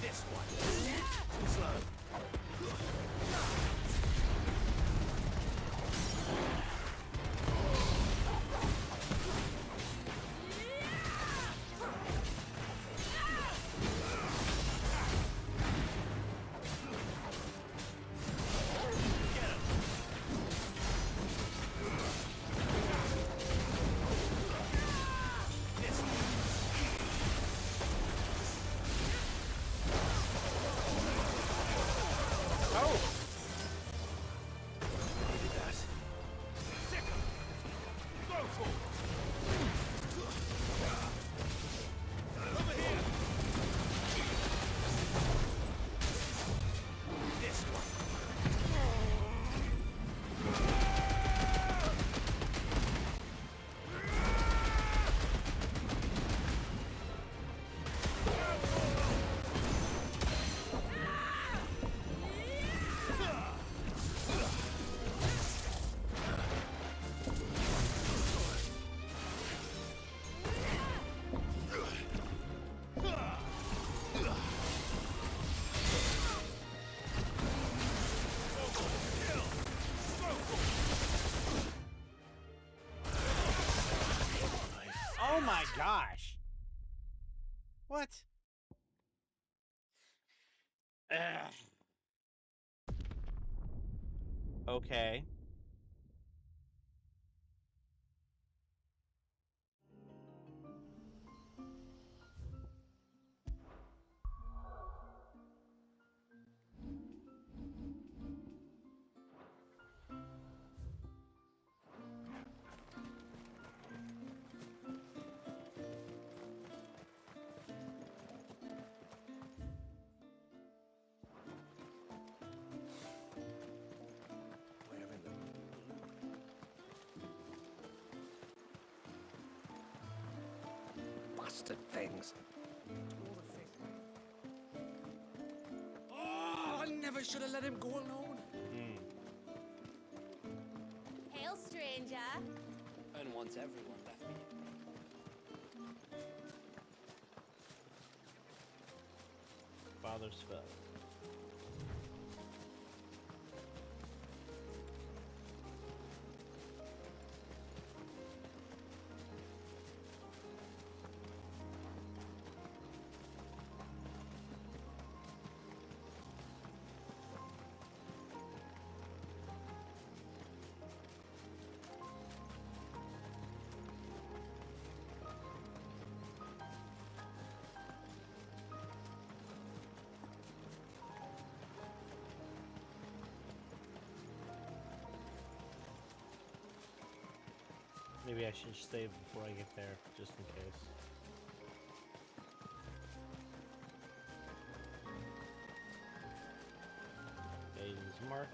This one. Slow. Oh my gosh. What? Ugh. Okay. Bastard things. Oh, I never should have let him go alone. Hail, stranger. And once everyone left me. Father's foe. Maybe I should save before I get there, just in case. Maiden's March.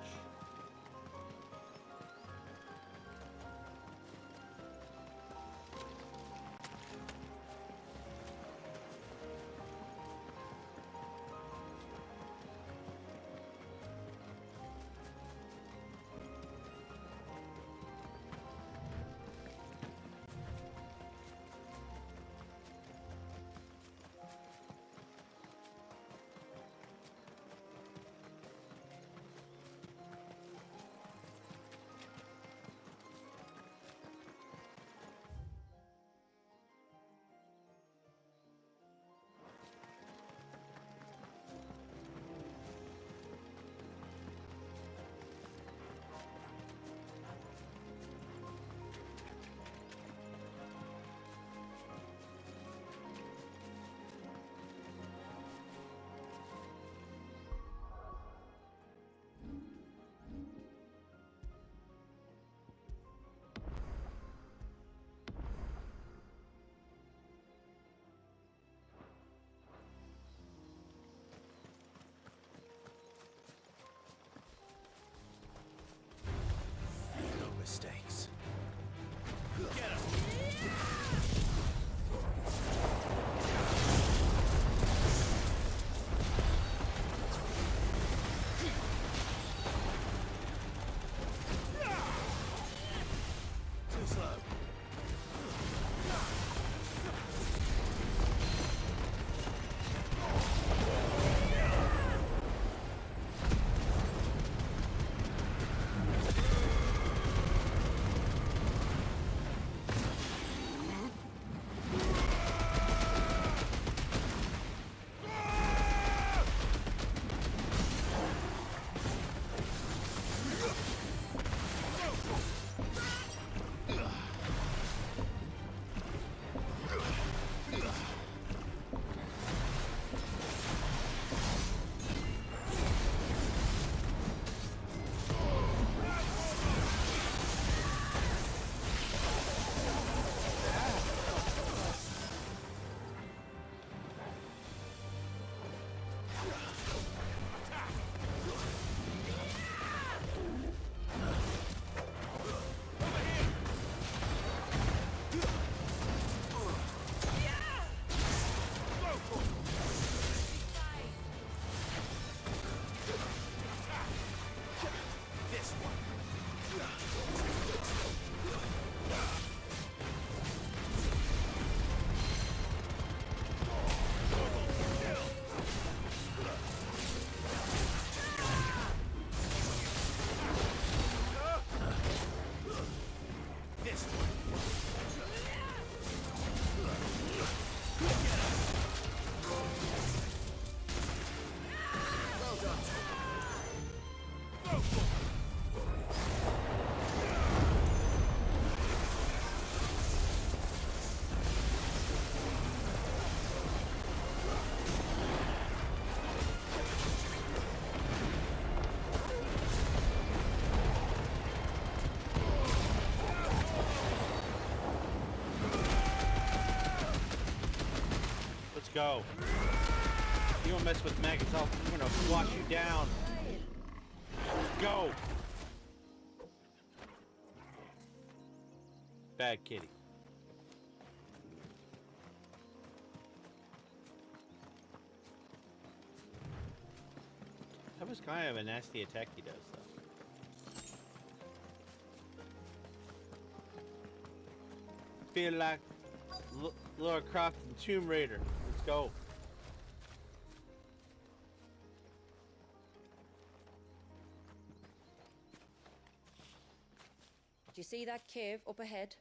Let's go. You don't mess with Magus, I'm gonna wash you down. Let's go. Bad kitty. That was kind of a nasty attack he does, though. Feel like Lara Croft and Tomb Raider. Let's go. Do you see that cave up ahead?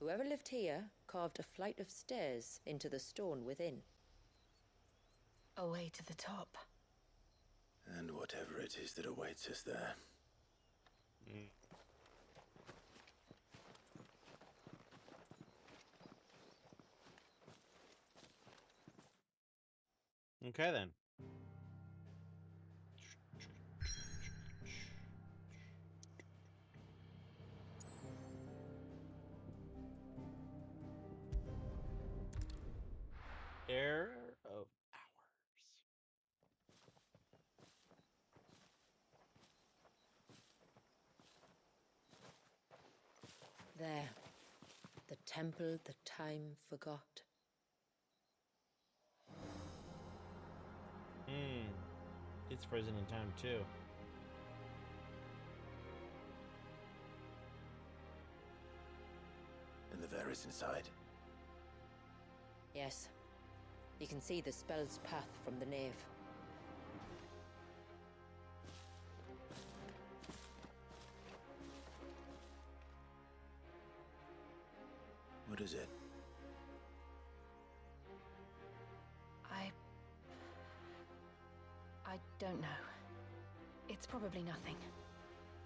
Whoever lived here carved a flight of stairs into the stone within. A way to the top. And whatever it is that awaits us there. Okay then. Air of Hours. There. The temple the time forgot. It's frozen in time too. And the Ver is inside. Yes. You can see the spell's path from the nave. What is it? I don't know. It's probably nothing.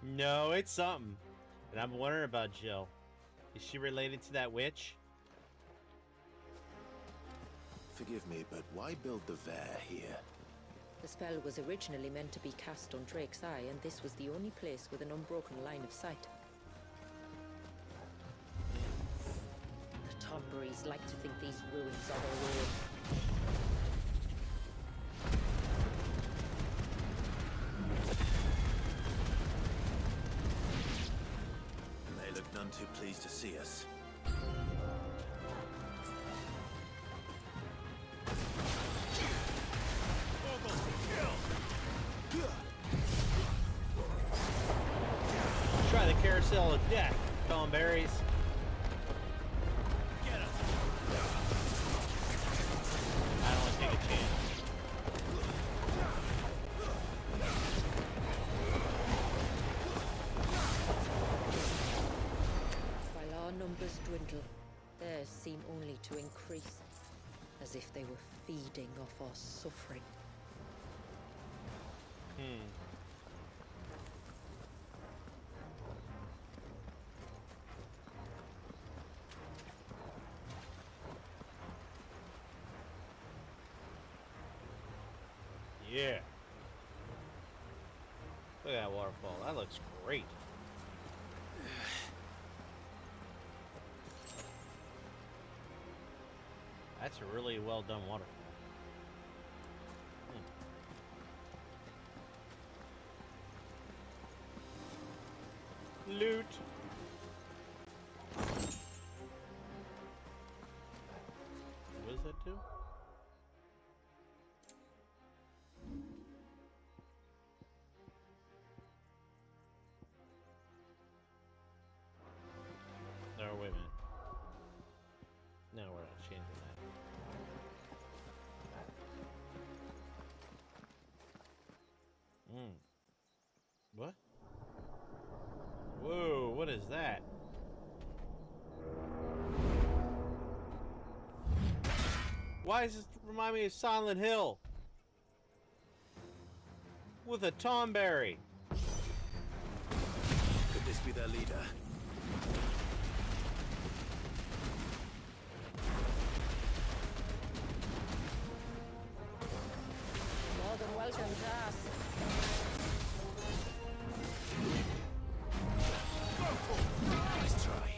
No, it's something. And I'm wondering about Jill. Is she related to that witch? Forgive me, but why build the Ver here? The spell was originally meant to be cast on Drake's Eye, and this was the only place with an unbroken line of sight. The Tomberries like to think these ruins are their own. They look none too pleased to see us. Try the carousel of death, Colin Berries. I don't want to take a chance. While our numbers dwindle, theirs seem only to increase, as if they were feeding off our suffering. Yeah. Look at that waterfall. That looks great. That's a really well done waterfall. Loot. What does that do? No, wait a minute. No, we're not changing that. What? Whoa, what is that? Why does this remind me of Silent Hill? With a Tomberry. Could this be their leader? More than welcome to us. Nice try.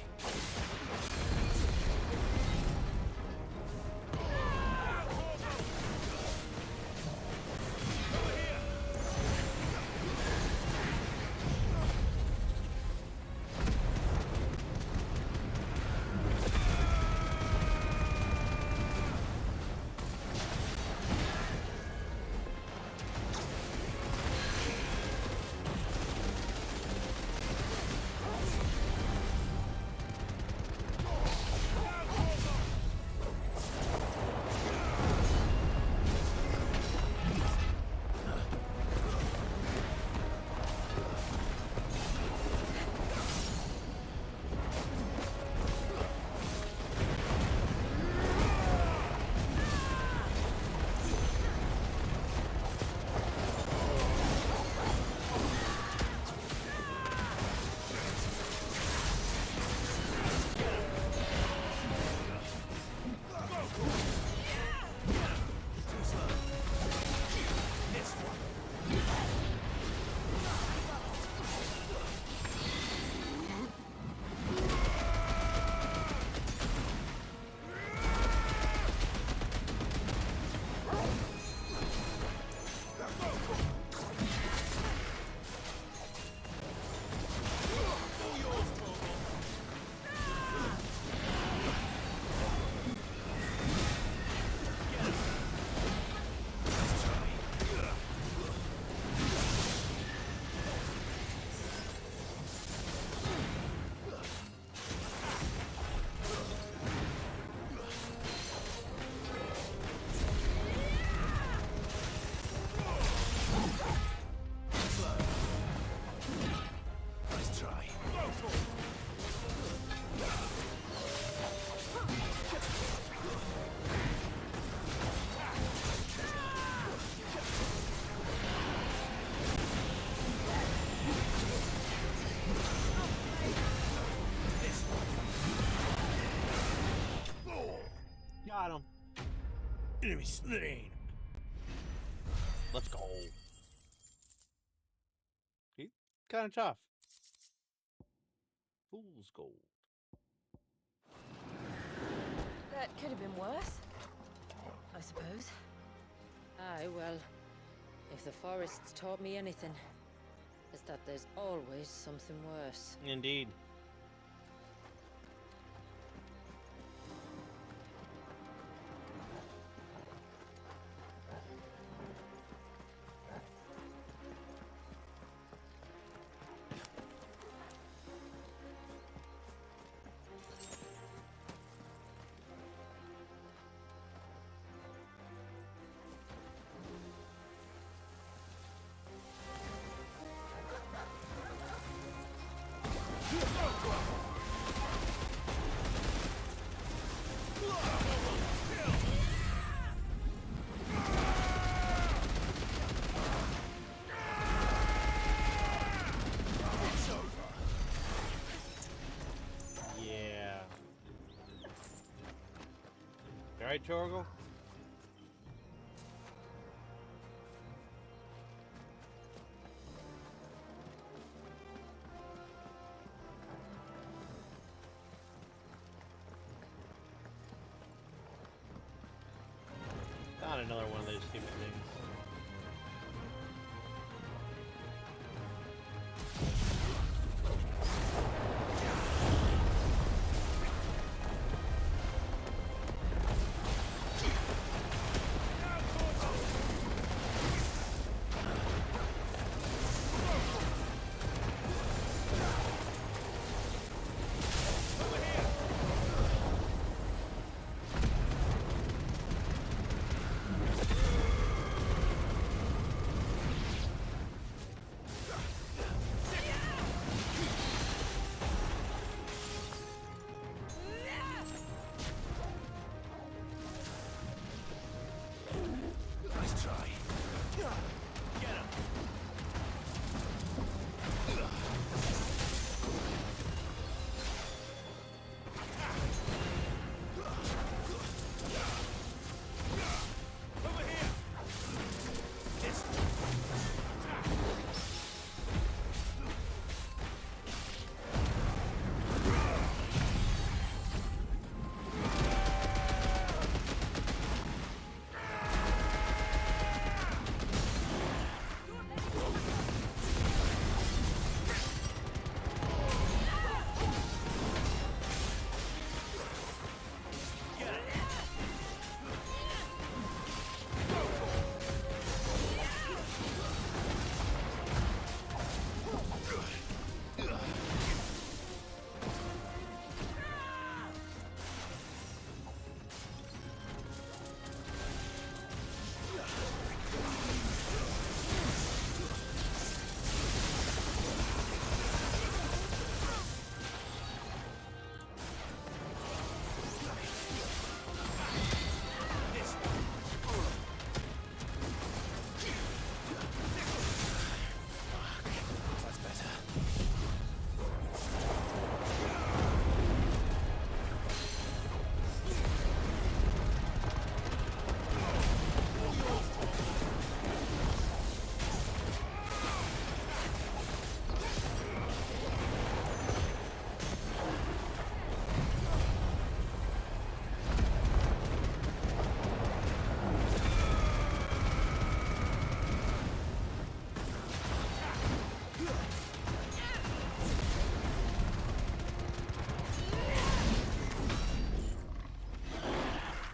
Got him. Enemy slain. Let's go. He's kind of tough. Fool's gold. That could have been worse, I suppose. Aye, well, if the forest's taught me anything, it's that there's always something worse. Indeed. Yeah. All right, Torgal. Not another one of those stupid things. Nice try. Get him. Over here. This.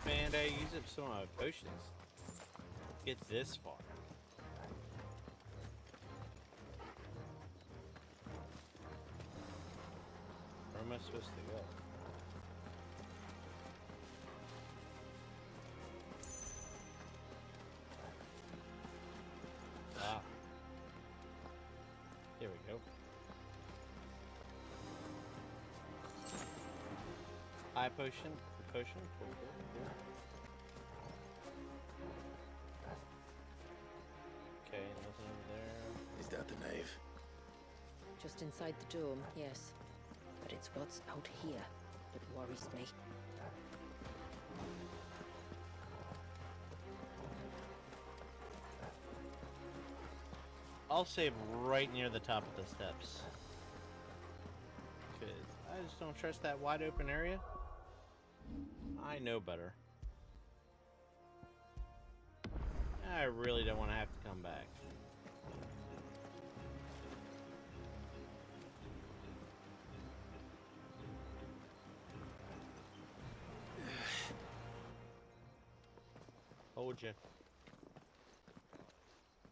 Man, I use up some of my potions. Get this far. Where am I supposed to go? Ah. There we go. Eye potion. Potion. Cool, cool, cool. Okay, nothing over there. Is that the nave? Just inside the dome, yes. But it's what's out here that worries me. I'll save right near the top of the steps. Because I just don't trust that wide open area. I know better. I really don't want to have to come back. Hold you.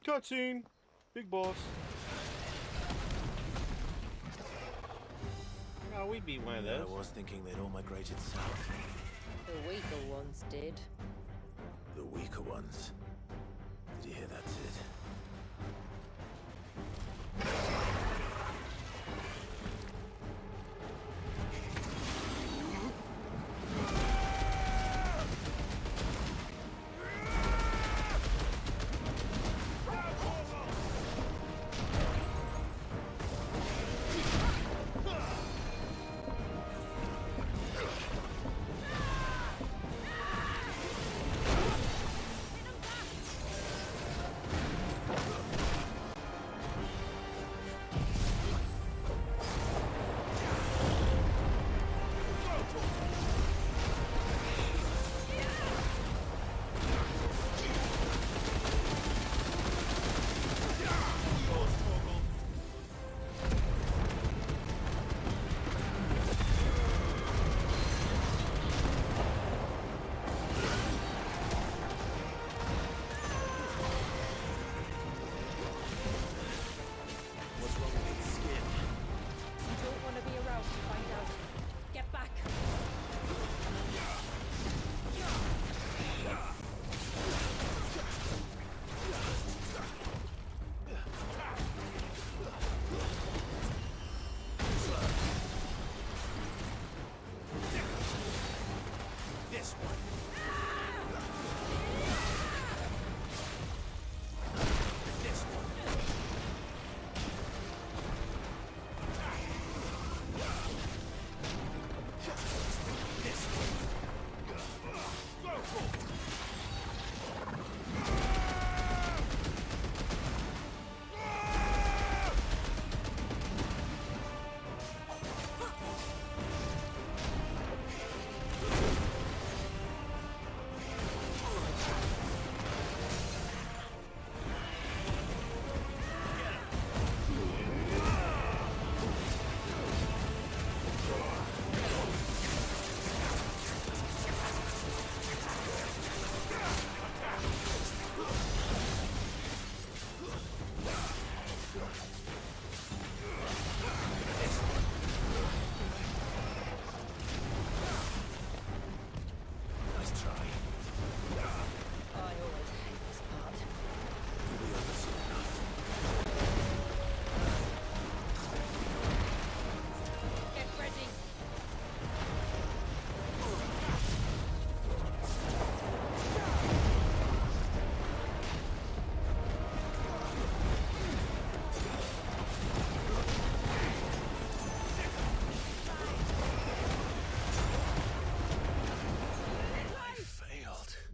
Cutscene! Big boss. Oh, we beat one of those. I was thinking they'd all migrated south. The weaker ones did. The weaker ones. Did you hear that, Sid?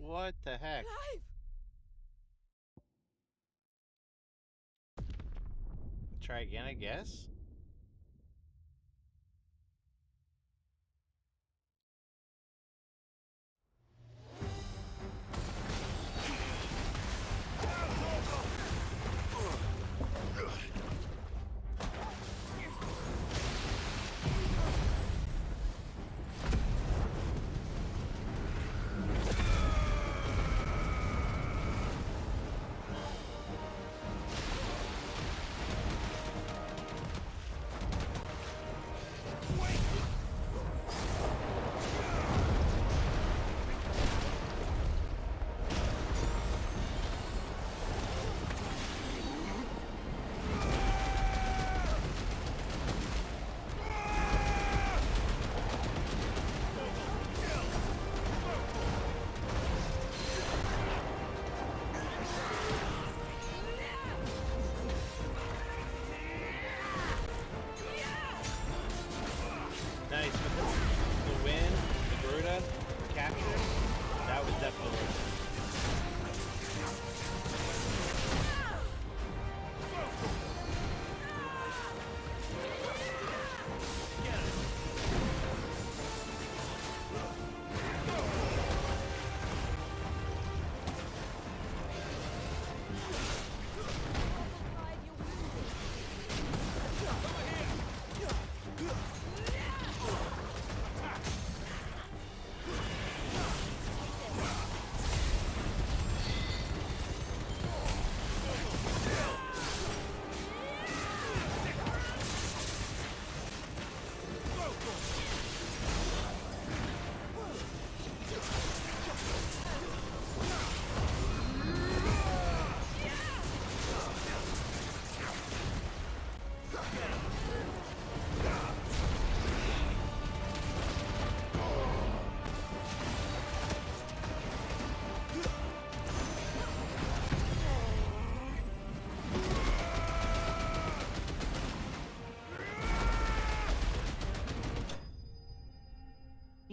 What the heck? Try again, I guess.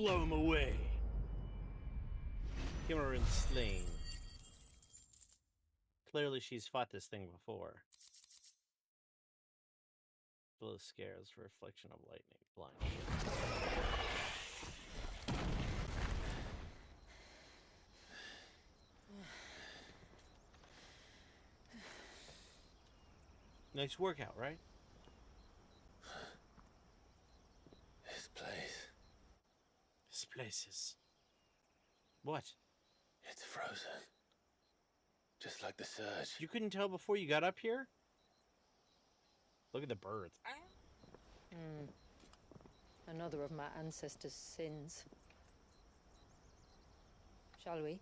blow him away. Humor and sling. Clearly she's fought this thing before. Blow scares, reflection of lightning, blind shit. Nice workout, right? This place. This place is... What? It's frozen. Just like the surge. You couldn't tell before you got up here? Look at the birds. Another of my ancestors' sins. Shall we?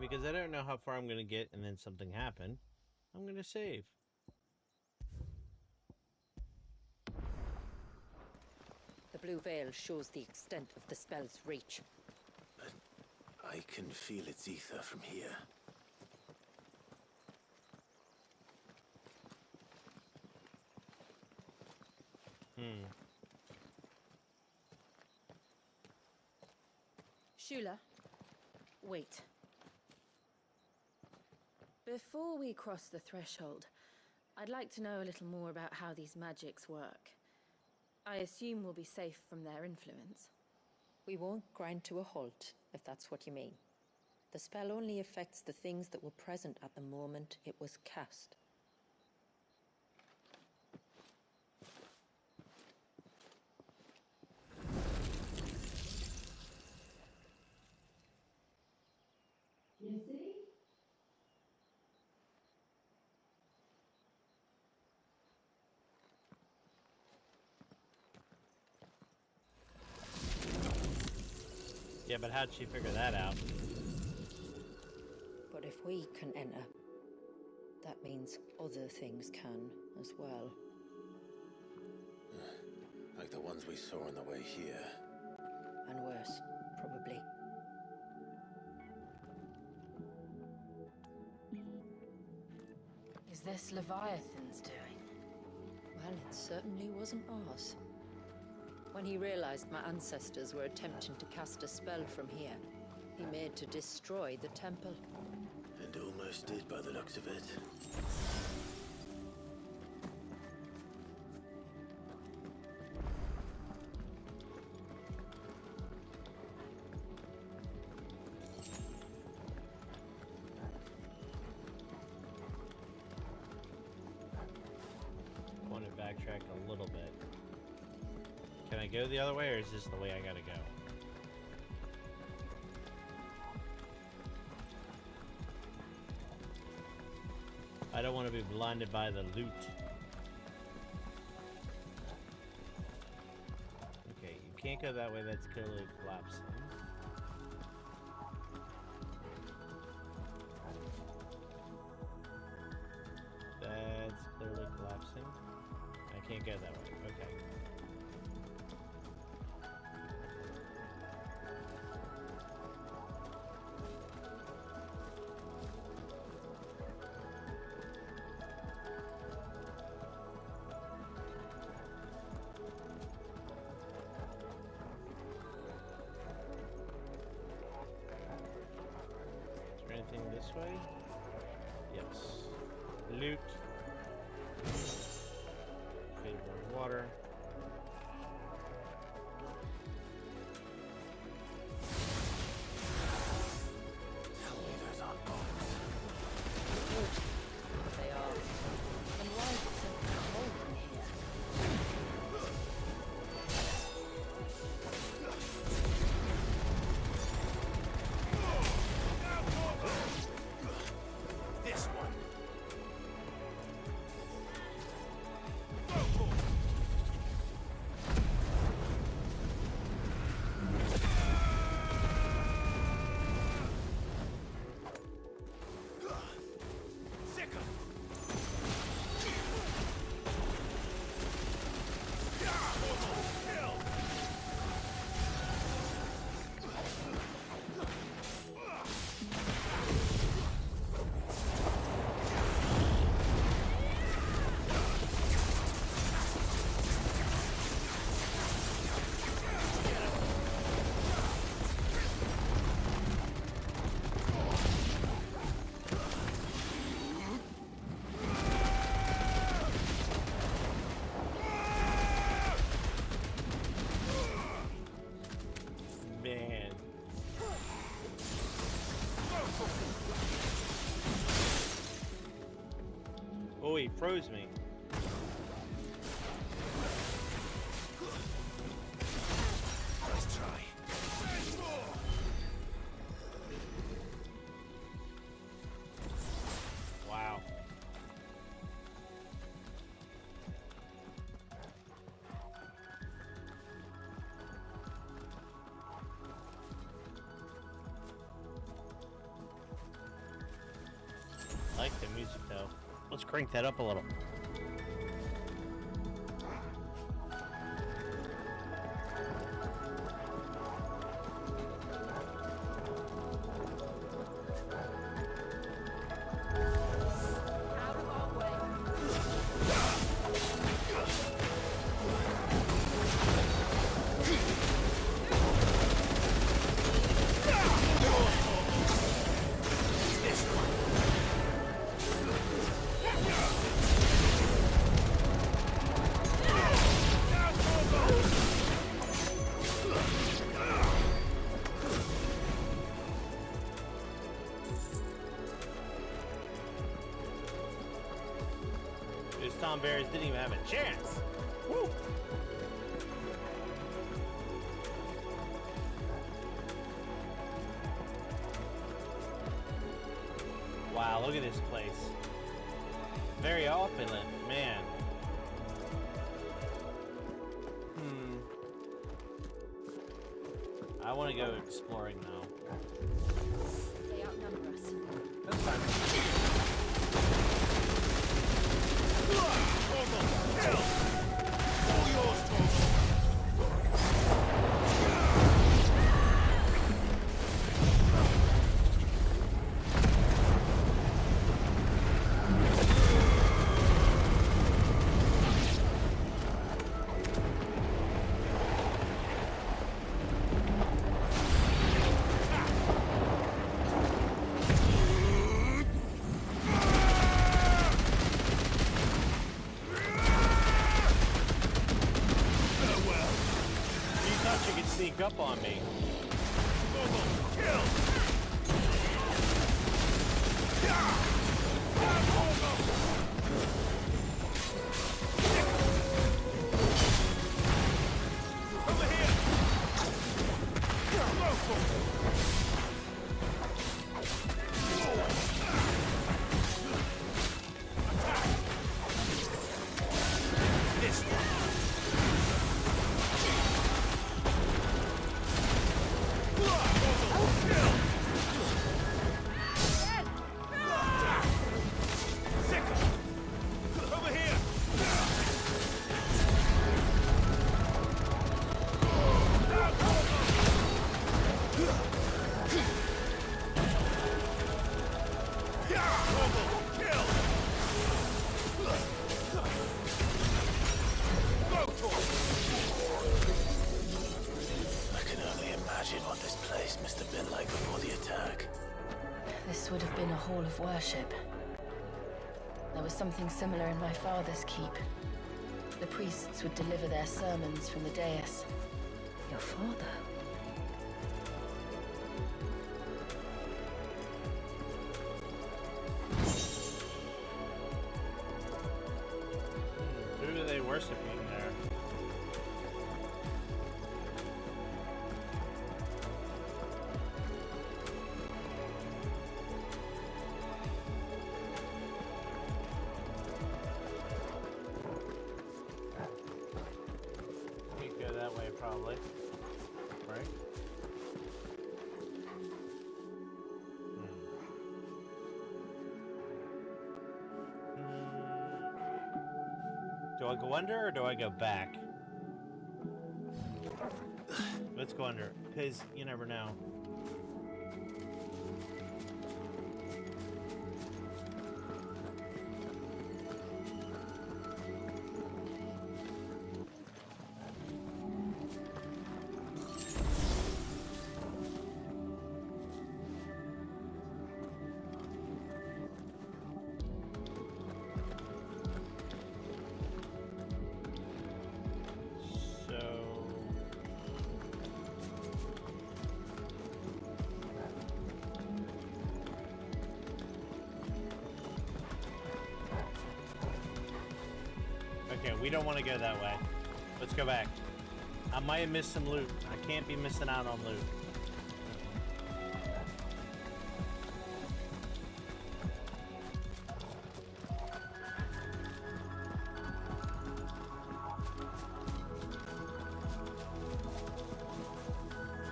Because I don't know how far I'm going to get and then something happen, I'm going to save. The blue veil shows the extent of the spell's reach. But I can feel its ether from here. Shula, wait. Before we cross the threshold, I'd like to know a little more about how these magics work. I assume we'll be safe from their influence. We won't grind to a halt, if that's what you mean. The spell only affects the things that were present at the moment it was cast. You see? Yeah, but how'd she figure that out? But if we can enter, that means other things can as well. Like the ones we saw on the way here. And worse, probably. Is this Leviathan's doing? Well, it certainly wasn't ours. When he realized my ancestors were attempting to cast a spell from here, he made to destroy the temple. And almost did by the looks of it. I want to backtrack a little bit. Can I go the other way, or is this the way I gotta go? I don't want to be blinded by the loot. Okay, you can't go that way, that's clearly collapsing. That's clearly collapsing. I can't go that way, okay. Anything this way? Yes. Loot. Favorite water. Tell me those aren't bombs. They are. And why is it so cold in here? This one. man. Oh, he froze me. Let's try. Wow. I like the music though. Let's crank that up a little. Those Tom Bears didn't even have a chance. Woo! Wow, look at this place. Very opulent, man. I want to go exploring now. They outnumber us. That's fine. You could sneak up on me. Over here. This one. This would have been a hall of worship. There was something similar in my father's keep. The priests would deliver their sermons from the dais. Your father? Who are they worshiping there? We could go that way probably, right? Do I go under or do I go back? Let's go under, because you never know. we don't want to go that way. Let's go back. I might have missed some loot. I can't be missing out on loot.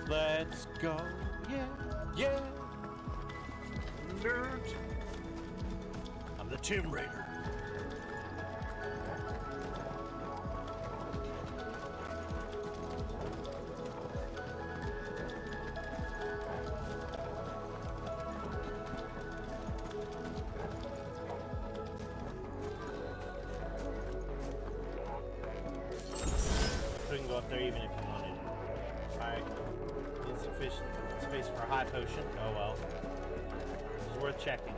Let's go. Yeah, yeah. Nerd. I'm the Tomb Raider. Couldn't go up there even if you wanted. Alright. Insufficient space for a high potion. Oh well. It's worth checking.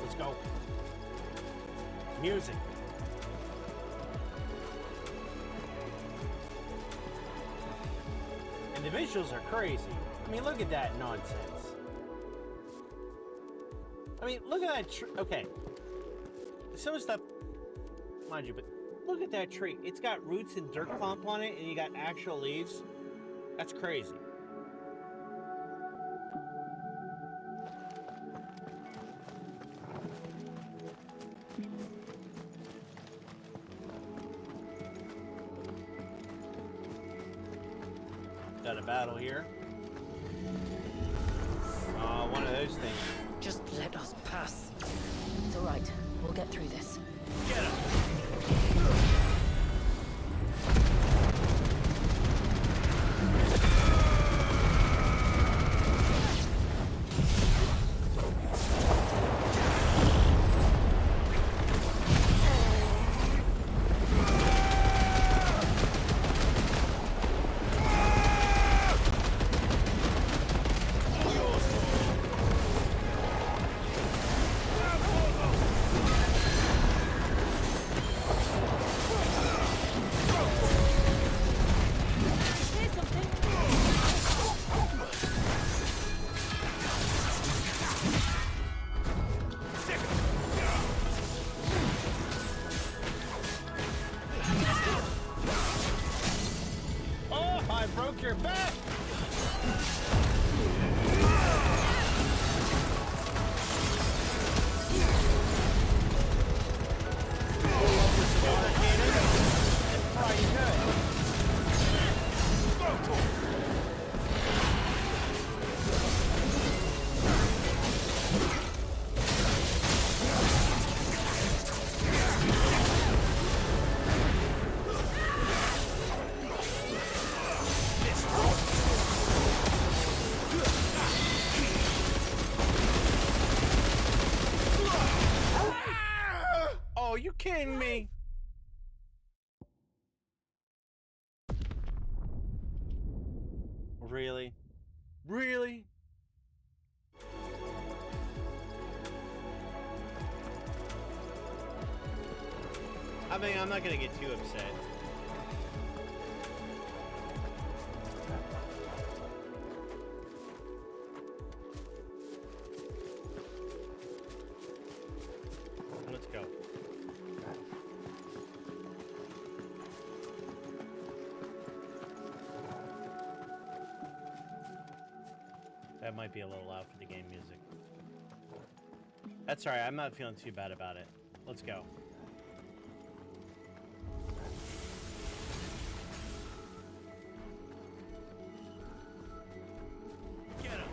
Let's go. Music. And the visuals are crazy. I mean, look at that nonsense. I mean, look at that tree. Okay. Some stuff, mind you, but look at that tree. It's got roots and dirt clump on it, and you got actual leaves. That's crazy. Got a battle here. One of those things. Just let us pass. It's all right. We'll get through this. Get him! I broke your back! Oh, you kidding me? Really? Really? I mean, I'm not gonna get too upset. Let's go. That might be a little loud for the game music. That's alright, I'm not feeling too bad about it. Let's go. Get him!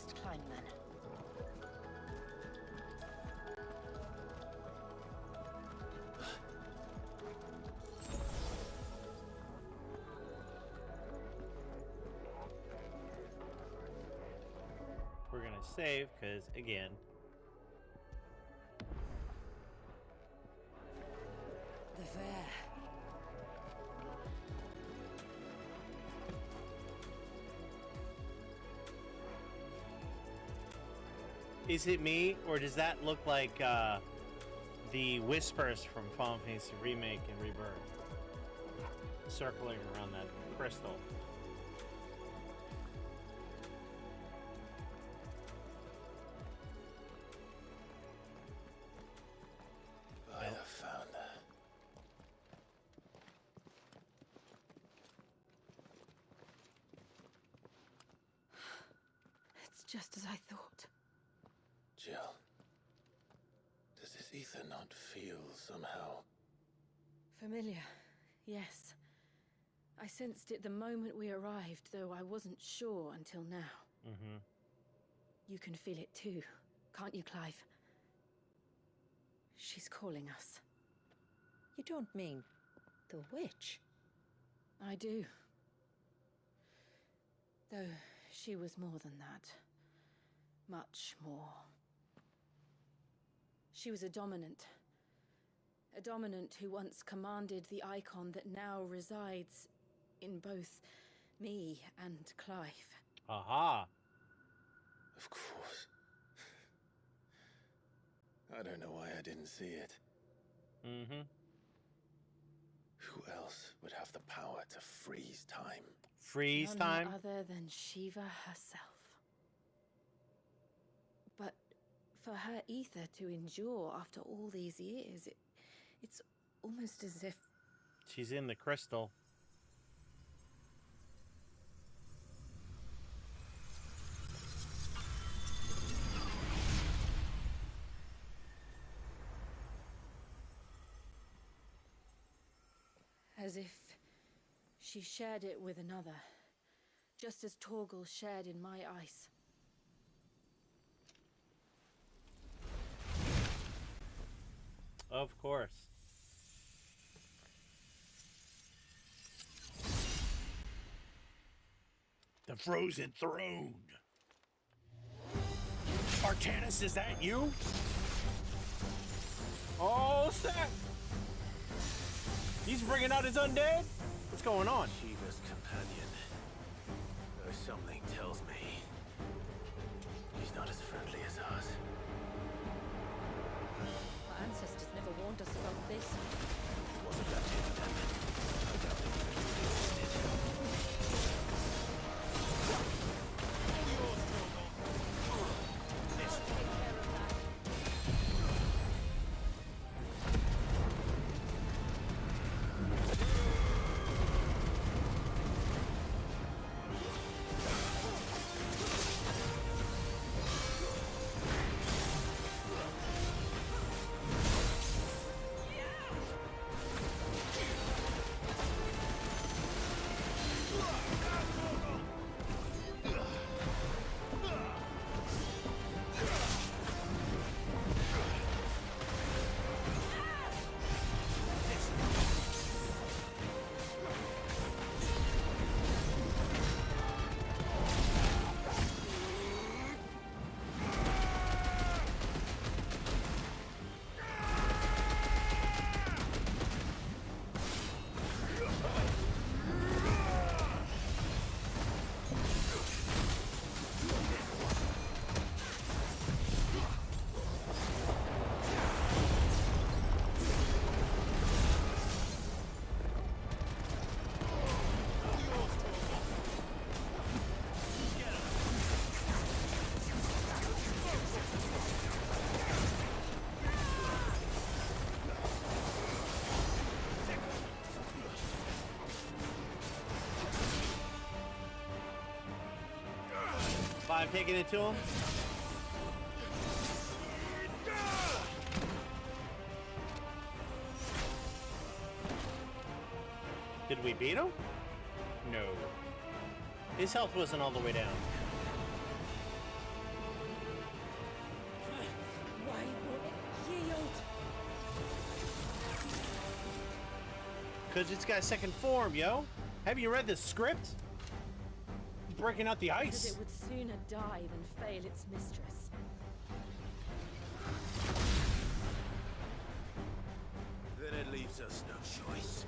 last climb then. We're gonna save, because, again... The fair. Is it me, or does that look like the whispers from Final Fantasy Remake and Rebirth? Circling around that crystal. By the founder. It's just as I thought. Jill, does this ether not feel somehow? Familiar, yes. I sensed it the moment we arrived, though I wasn't sure until now. Mm-hmm. You can feel it too, can't you, Clive? She's calling us. You don't mean the witch? I do. Though she was more than that. Much more. She was a dominant. A dominant who once commanded the icon that now resides in both me and Clive. Aha! Of course. I don't know why I didn't see it. Mm-hmm. Who else would have the power to freeze time? Freeze None time? other than Shiva herself. But for her ether to endure after all these years, it's almost as if... She's in the crystal. As if she shared it with another, just as Torgal shared in my ice. Of course. The Frozen Throne. Artanis, is that you? Oh, snap! He's bringing out his undead? What's going on? Shiva's companion. Though something tells me he's not as friendly as us. Our ancestors never warned us about this. Wasn't that it then? I doubt they even existed. I'm taking it to him. Did we beat him? No. His health wasn't all the way down. Because it's got a second form, yo. Have you read the script? It's breaking out the Because ice. it would sooner die than fail its mistress. Then it leaves us no choice.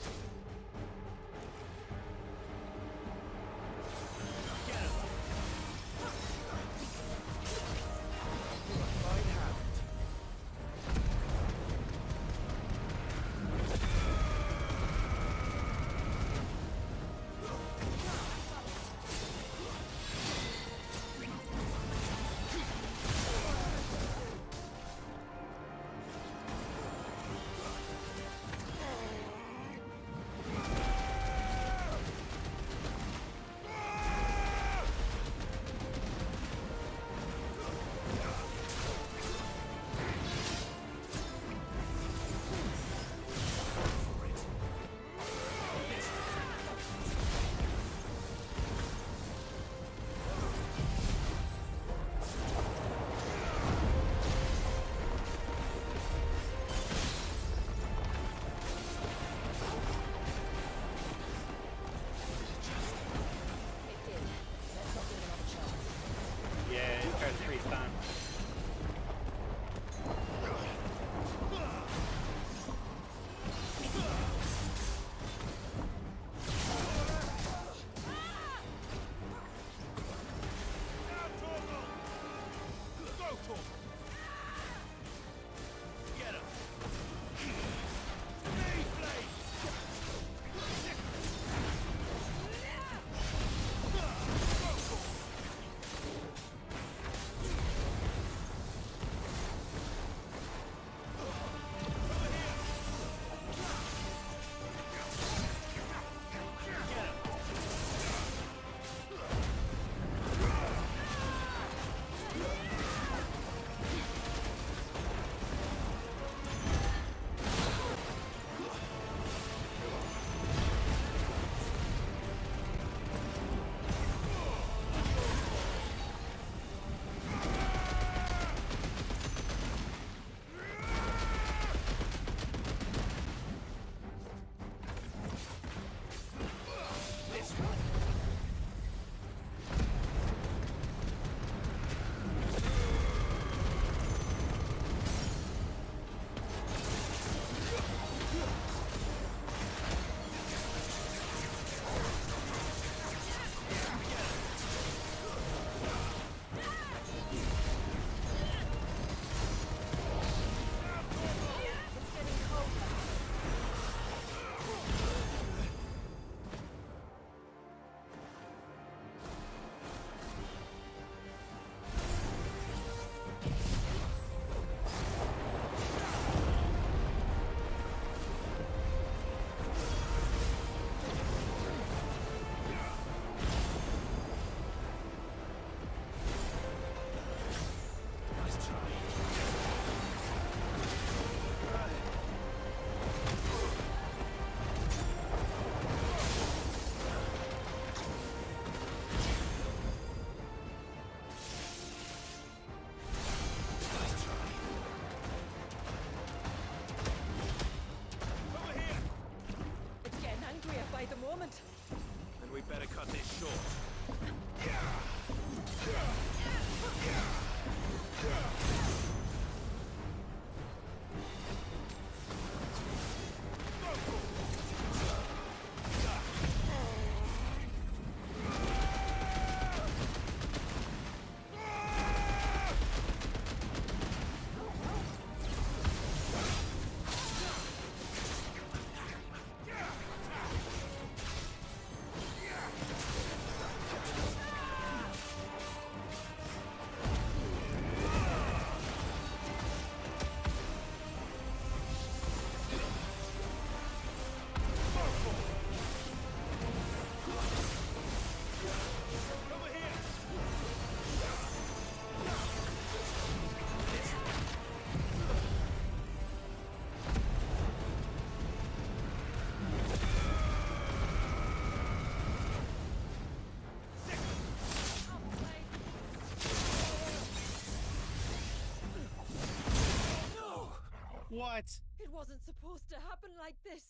What? It wasn't supposed to happen like this.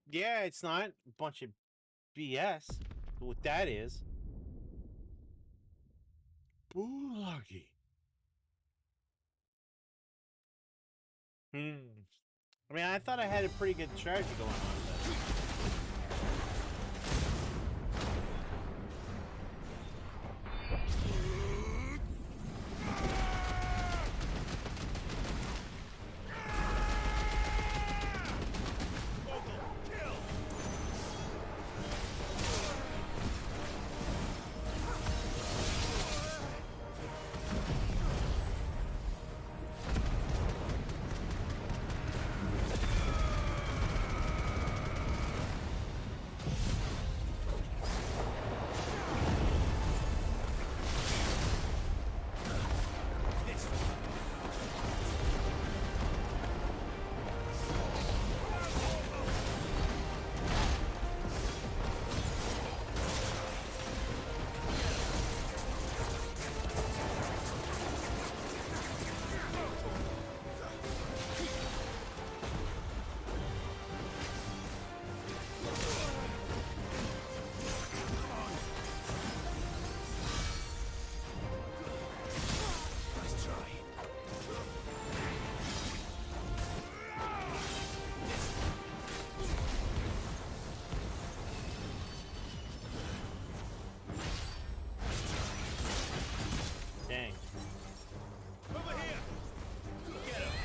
Yeah, it's not a bunch of BS. What that is. Bulagi. I mean, I thought I had a pretty good strategy going on, but... Dang. Over here! Get him!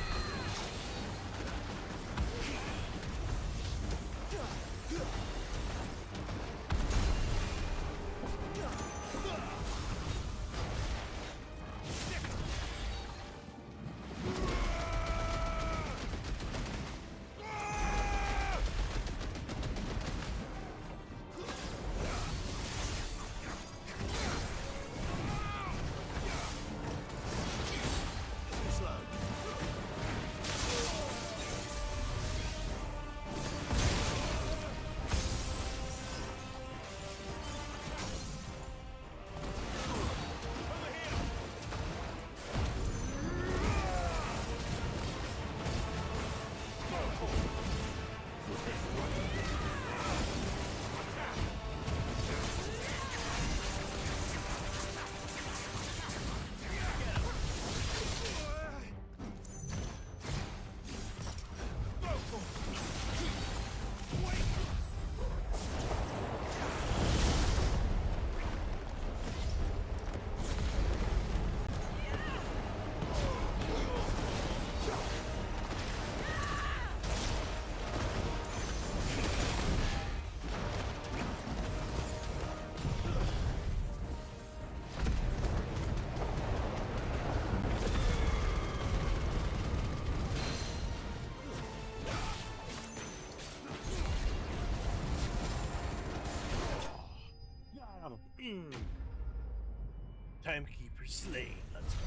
Timekeeper slain. Let's go.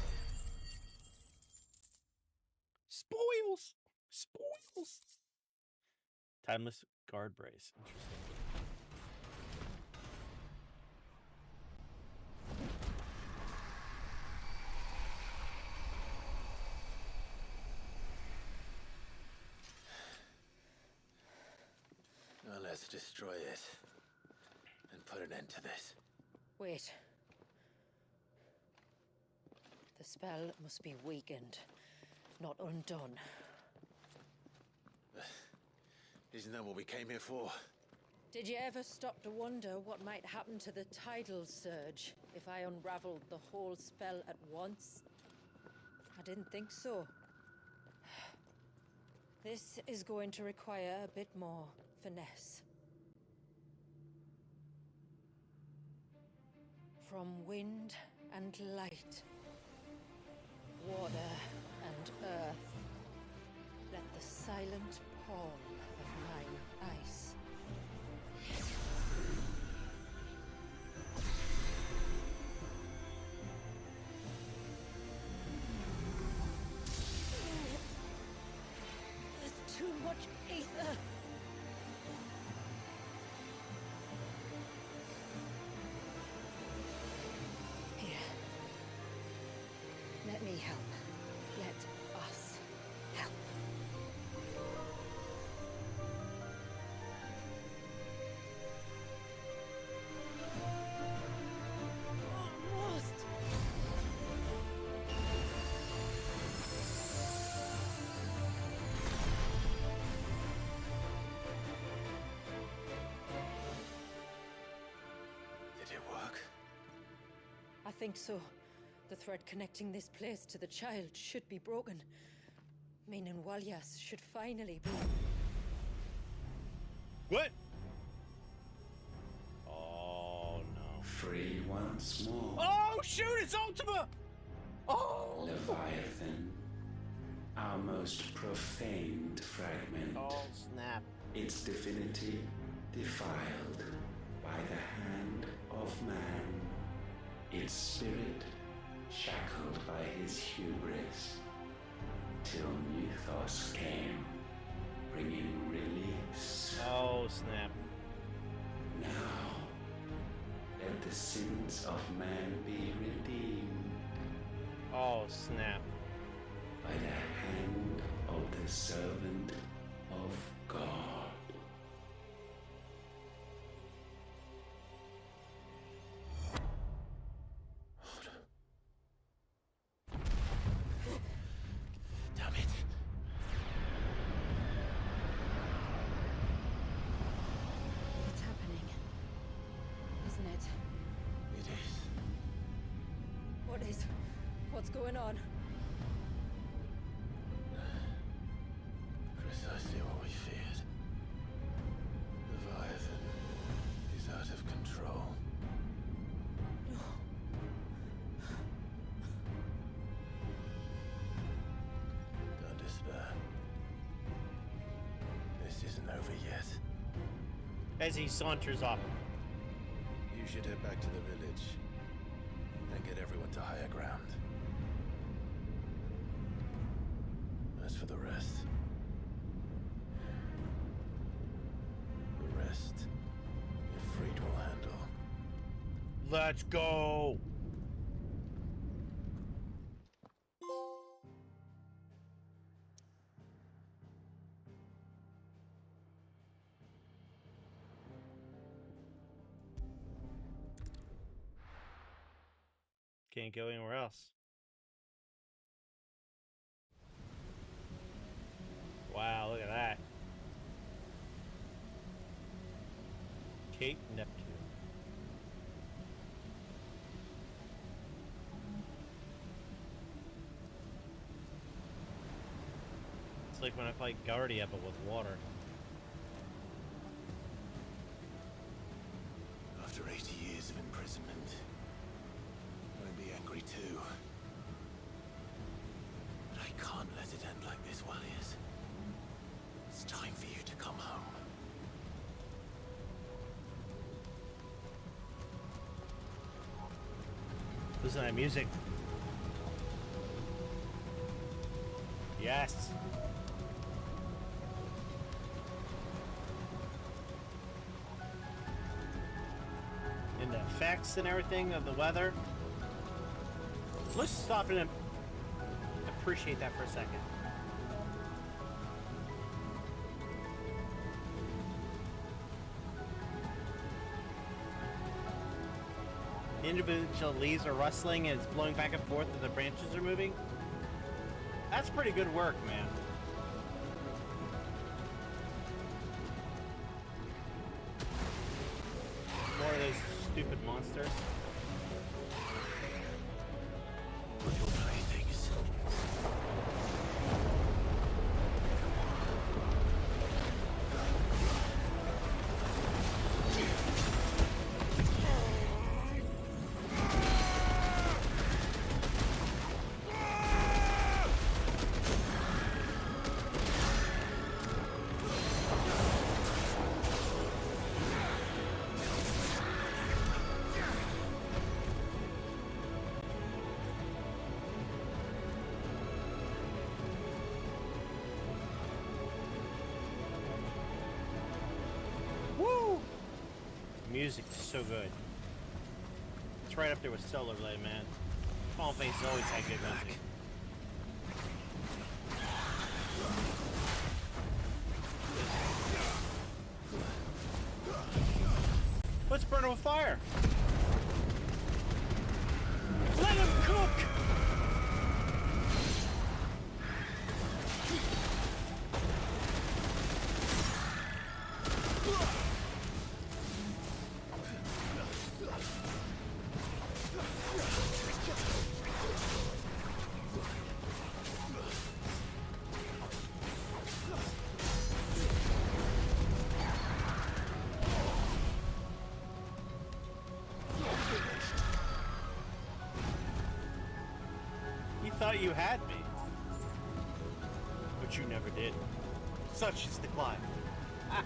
Spoils! Spoils! Timeless guard brace. Interesting. Now let's destroy it. And put an end to this. Wait. The spell must be weakened, not undone. Isn't that what we came here for? Did you ever stop to wonder what might happen to the tidal surge if I unraveled the whole spell at once? I didn't think so. This is going to require a bit more finesse. From wind and light, water and earth, let the silent palm of mine ice. There's too much ether. Here. Let me help. Let us help. think so. The thread connecting this place to the child should be broken. Meaning Walyas should finally be... What? Oh, no. Free once more. Oh, shoot, it's Ultima! Oh! Leviathan. Our most profaned fragment. Oh, snap. Its divinity defiled by the hand of man. Its spirit shackled by his hubris. Till Mythos came, bringing release. Oh, snap. Now, let the sins of man be redeemed. Oh, snap. By the hand of the servant of God. Damn it. It's happening. Isn't it? It is. What is? What's going on? Precisely what we feared. Leviathan is out of control. Don't despair. This isn't over yet. As he saunters off. You should head back to the village and get everyone to higher ground. As for the rest, Ifrit will handle. Let's go! Can't go anywhere else. Wow, look at that. Cape Neptune. It's like when I fight Guardia but with water. After 80 years of imprisonment, I'd be angry too. But I can't let it end like this, Walyas. It's time for you to come home. Listen to that music. Yes. And the effects and everything of the weather. Let's stop and appreciate that for a second. The individual leaves are rustling and it's blowing back and forth as the branches are moving. That's pretty good work, man. More of those stupid monsters. Little playthings. Music is so good. It's right up there with Stellar Blade, man. Final Fantasy's always had good music. Let's burn him with fire. Let him cook. thought you had me. But you never did. Such is the climb. Ah.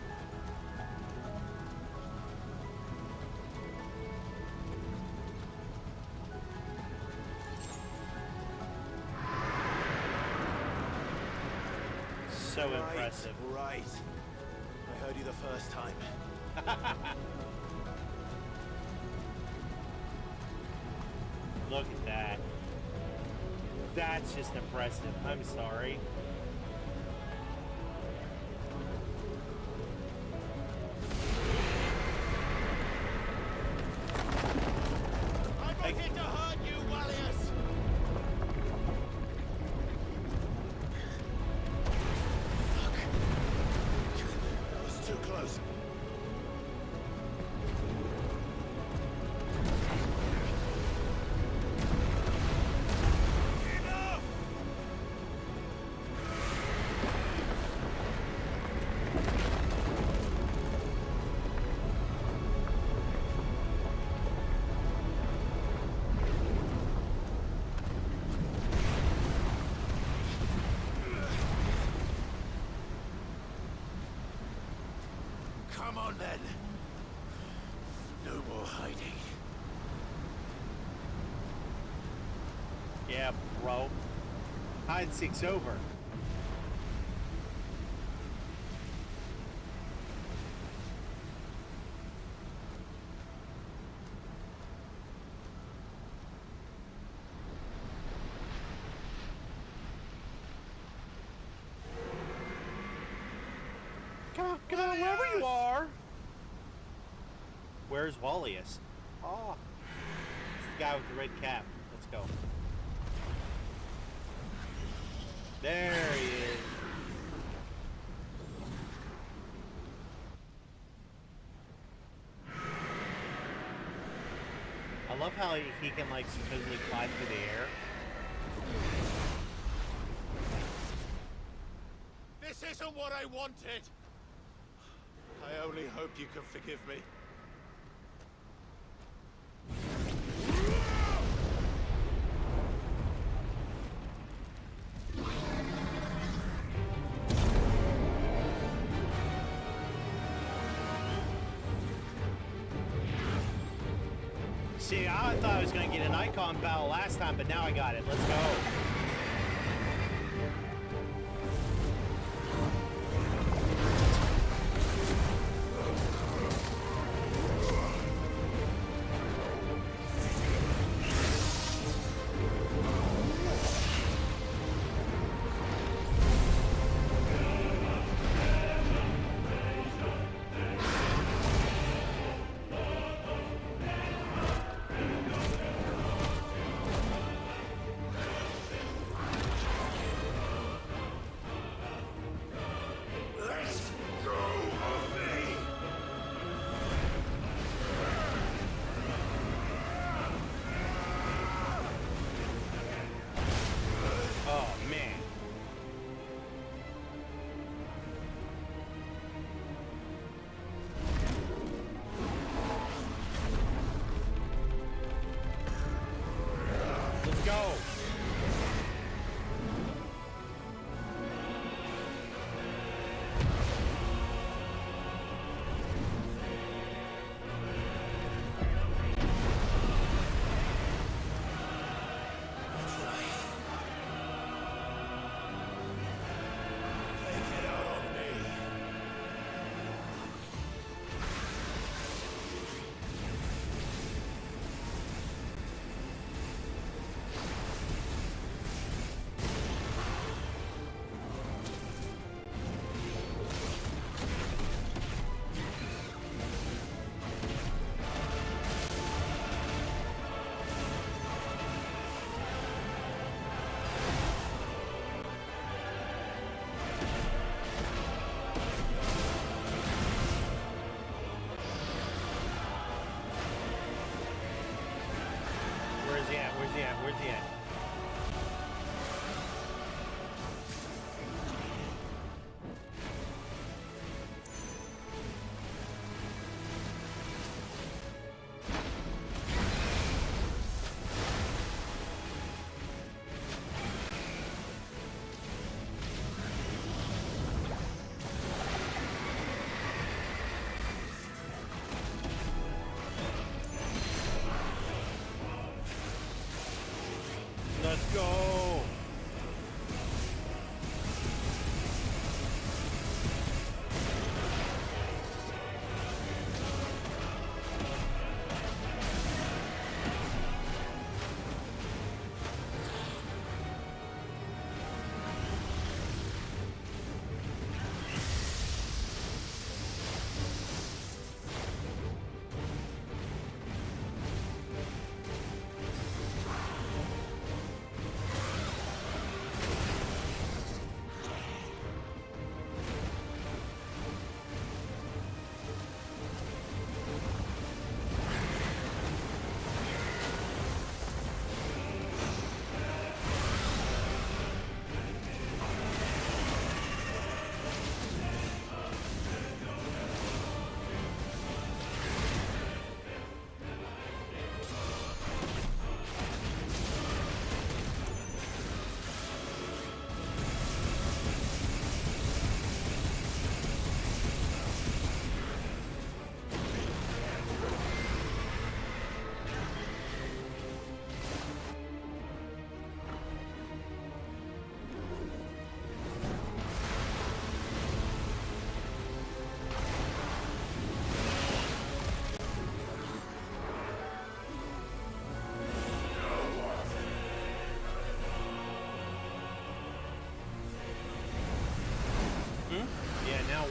So impressive. Right. I heard you the first time. Look at that. That's just impressive. I'm sorry. I'm not here to hurt you, Wallius! Fuck. That was too close. Enough! Come on then. No more hiding. Yeah, bro. Hide and seek's over. Come on, wherever you are. Where's Wallius? Oh, it's the guy with the red cap. Let's go. There he is. I love how he can like supposedly fly through the air. This isn't what I wanted! I only hope you can forgive me. See, I thought I was going to get an icon battle last time, but now I got it. Let's go. Where's he at?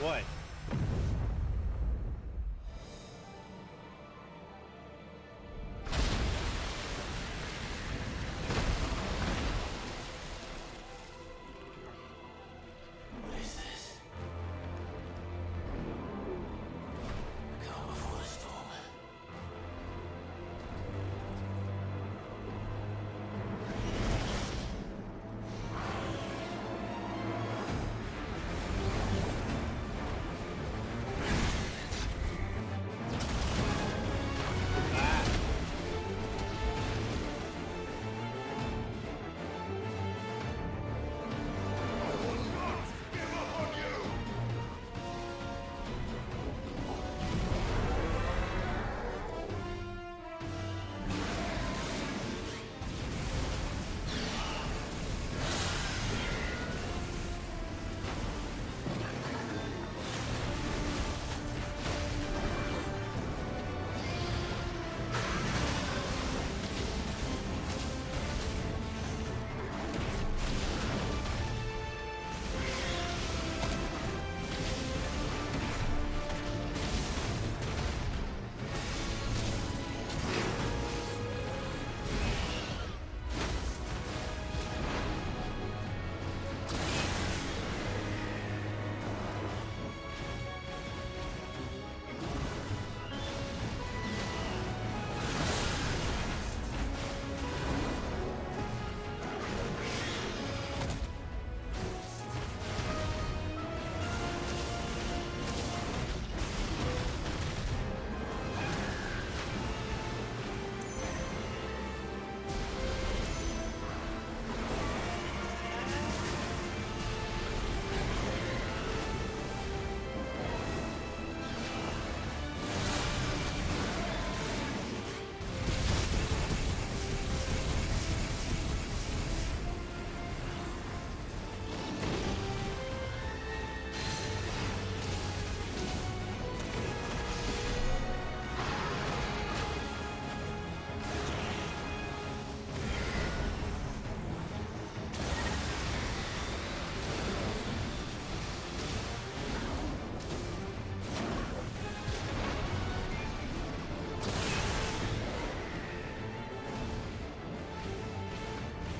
what? What is this? Calm before the storm.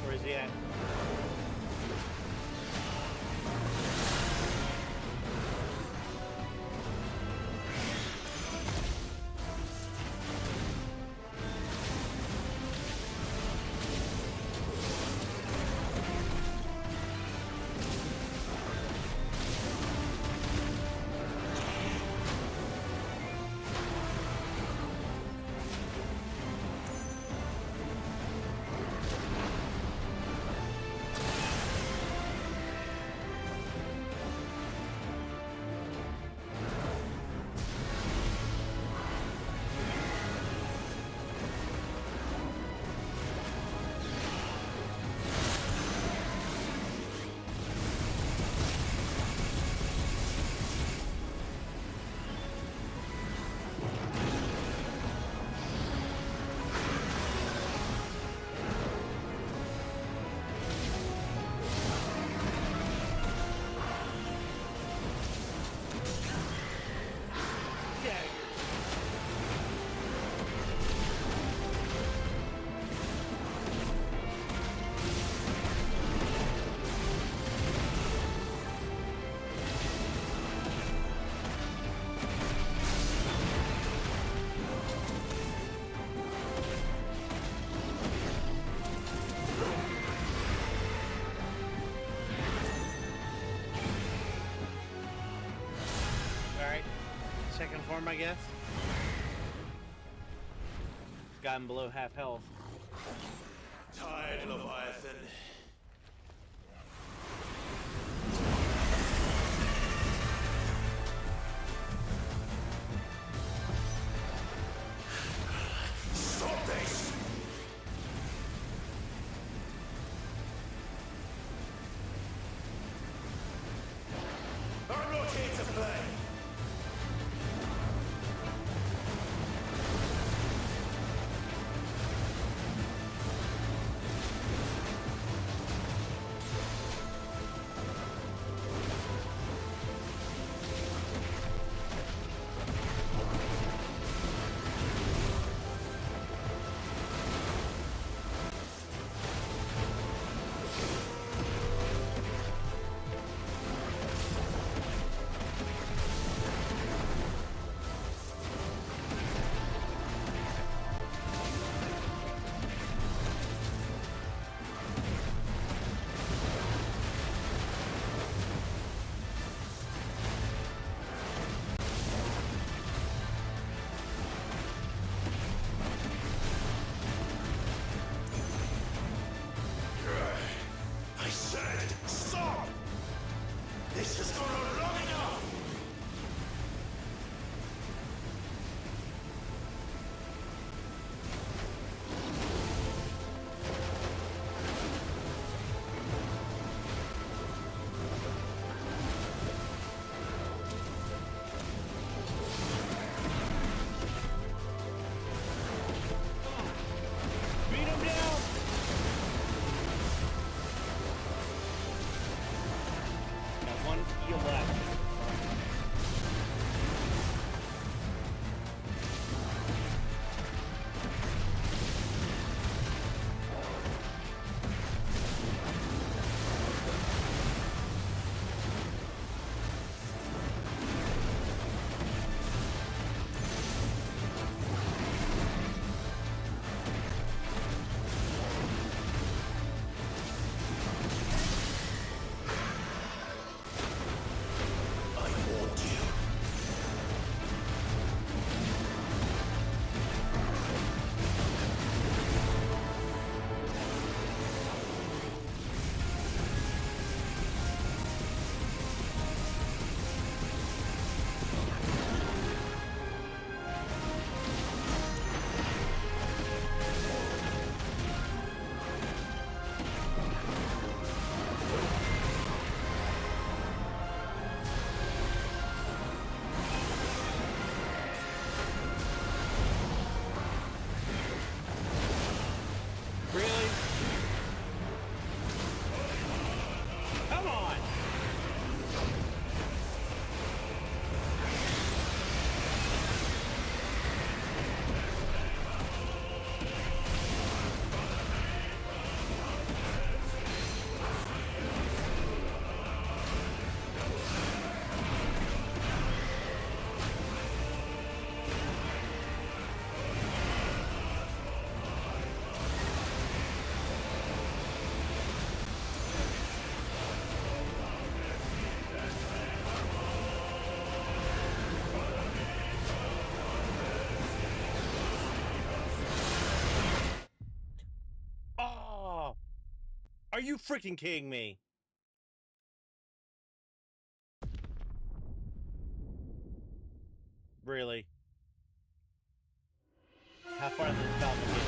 Where's he at? Second form, I guess. Gotten below half health. Tired, Leviathan. Stop this! I'm not here to play. Are you freaking kidding me? Really? How far is this Falcon get?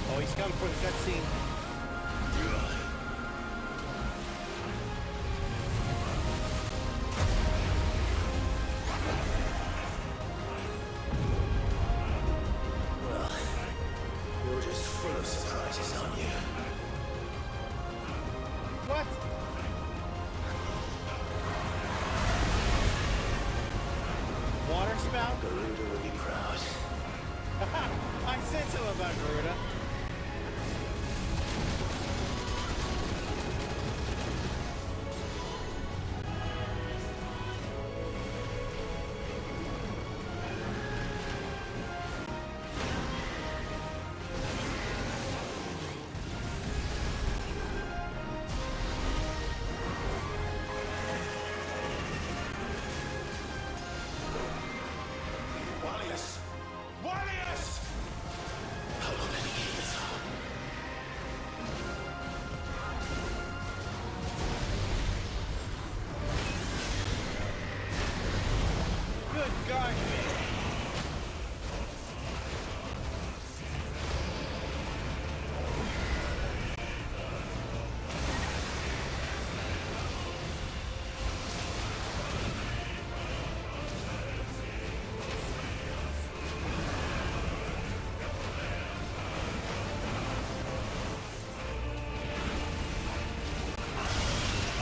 Oh, he's coming for the cutscene. Well, you're just full of surprises, aren't you? What? Water spout? Garuda would be proud. I said something about Garuda. Wallius! Wallius! How long did he keep this up? Good God, man.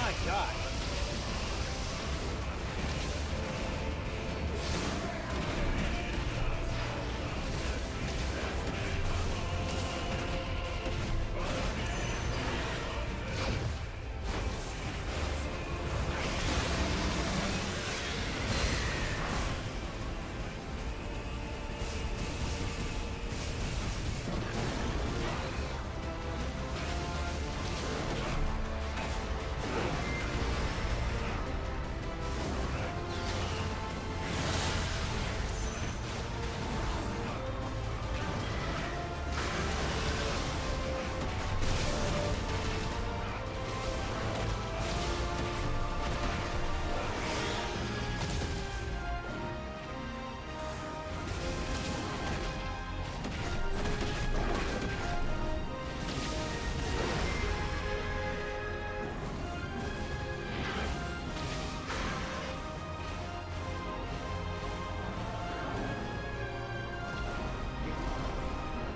My God.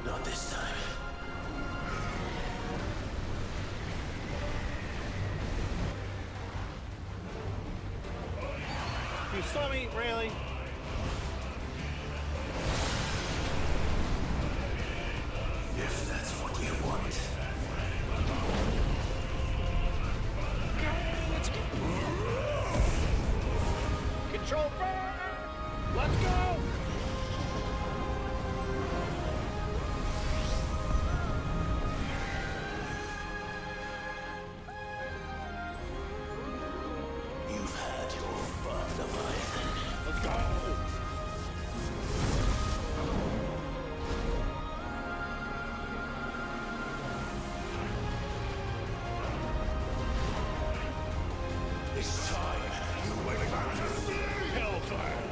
Not this time. Stormy, really? If that's what you want. Control fire! Let's go! You've had your fun, Leviathan. Let's go! It's time you went back to sleep! Hellfire!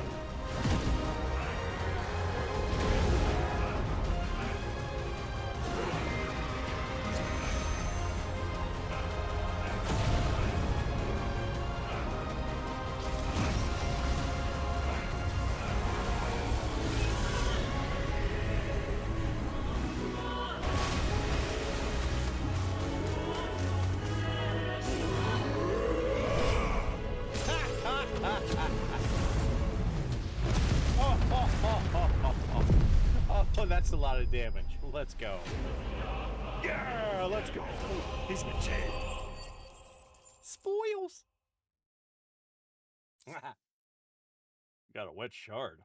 Oh, that's a lot of damage. Let's go. Yeah, let's go. He's been chained. Spoils. Got a wet shard.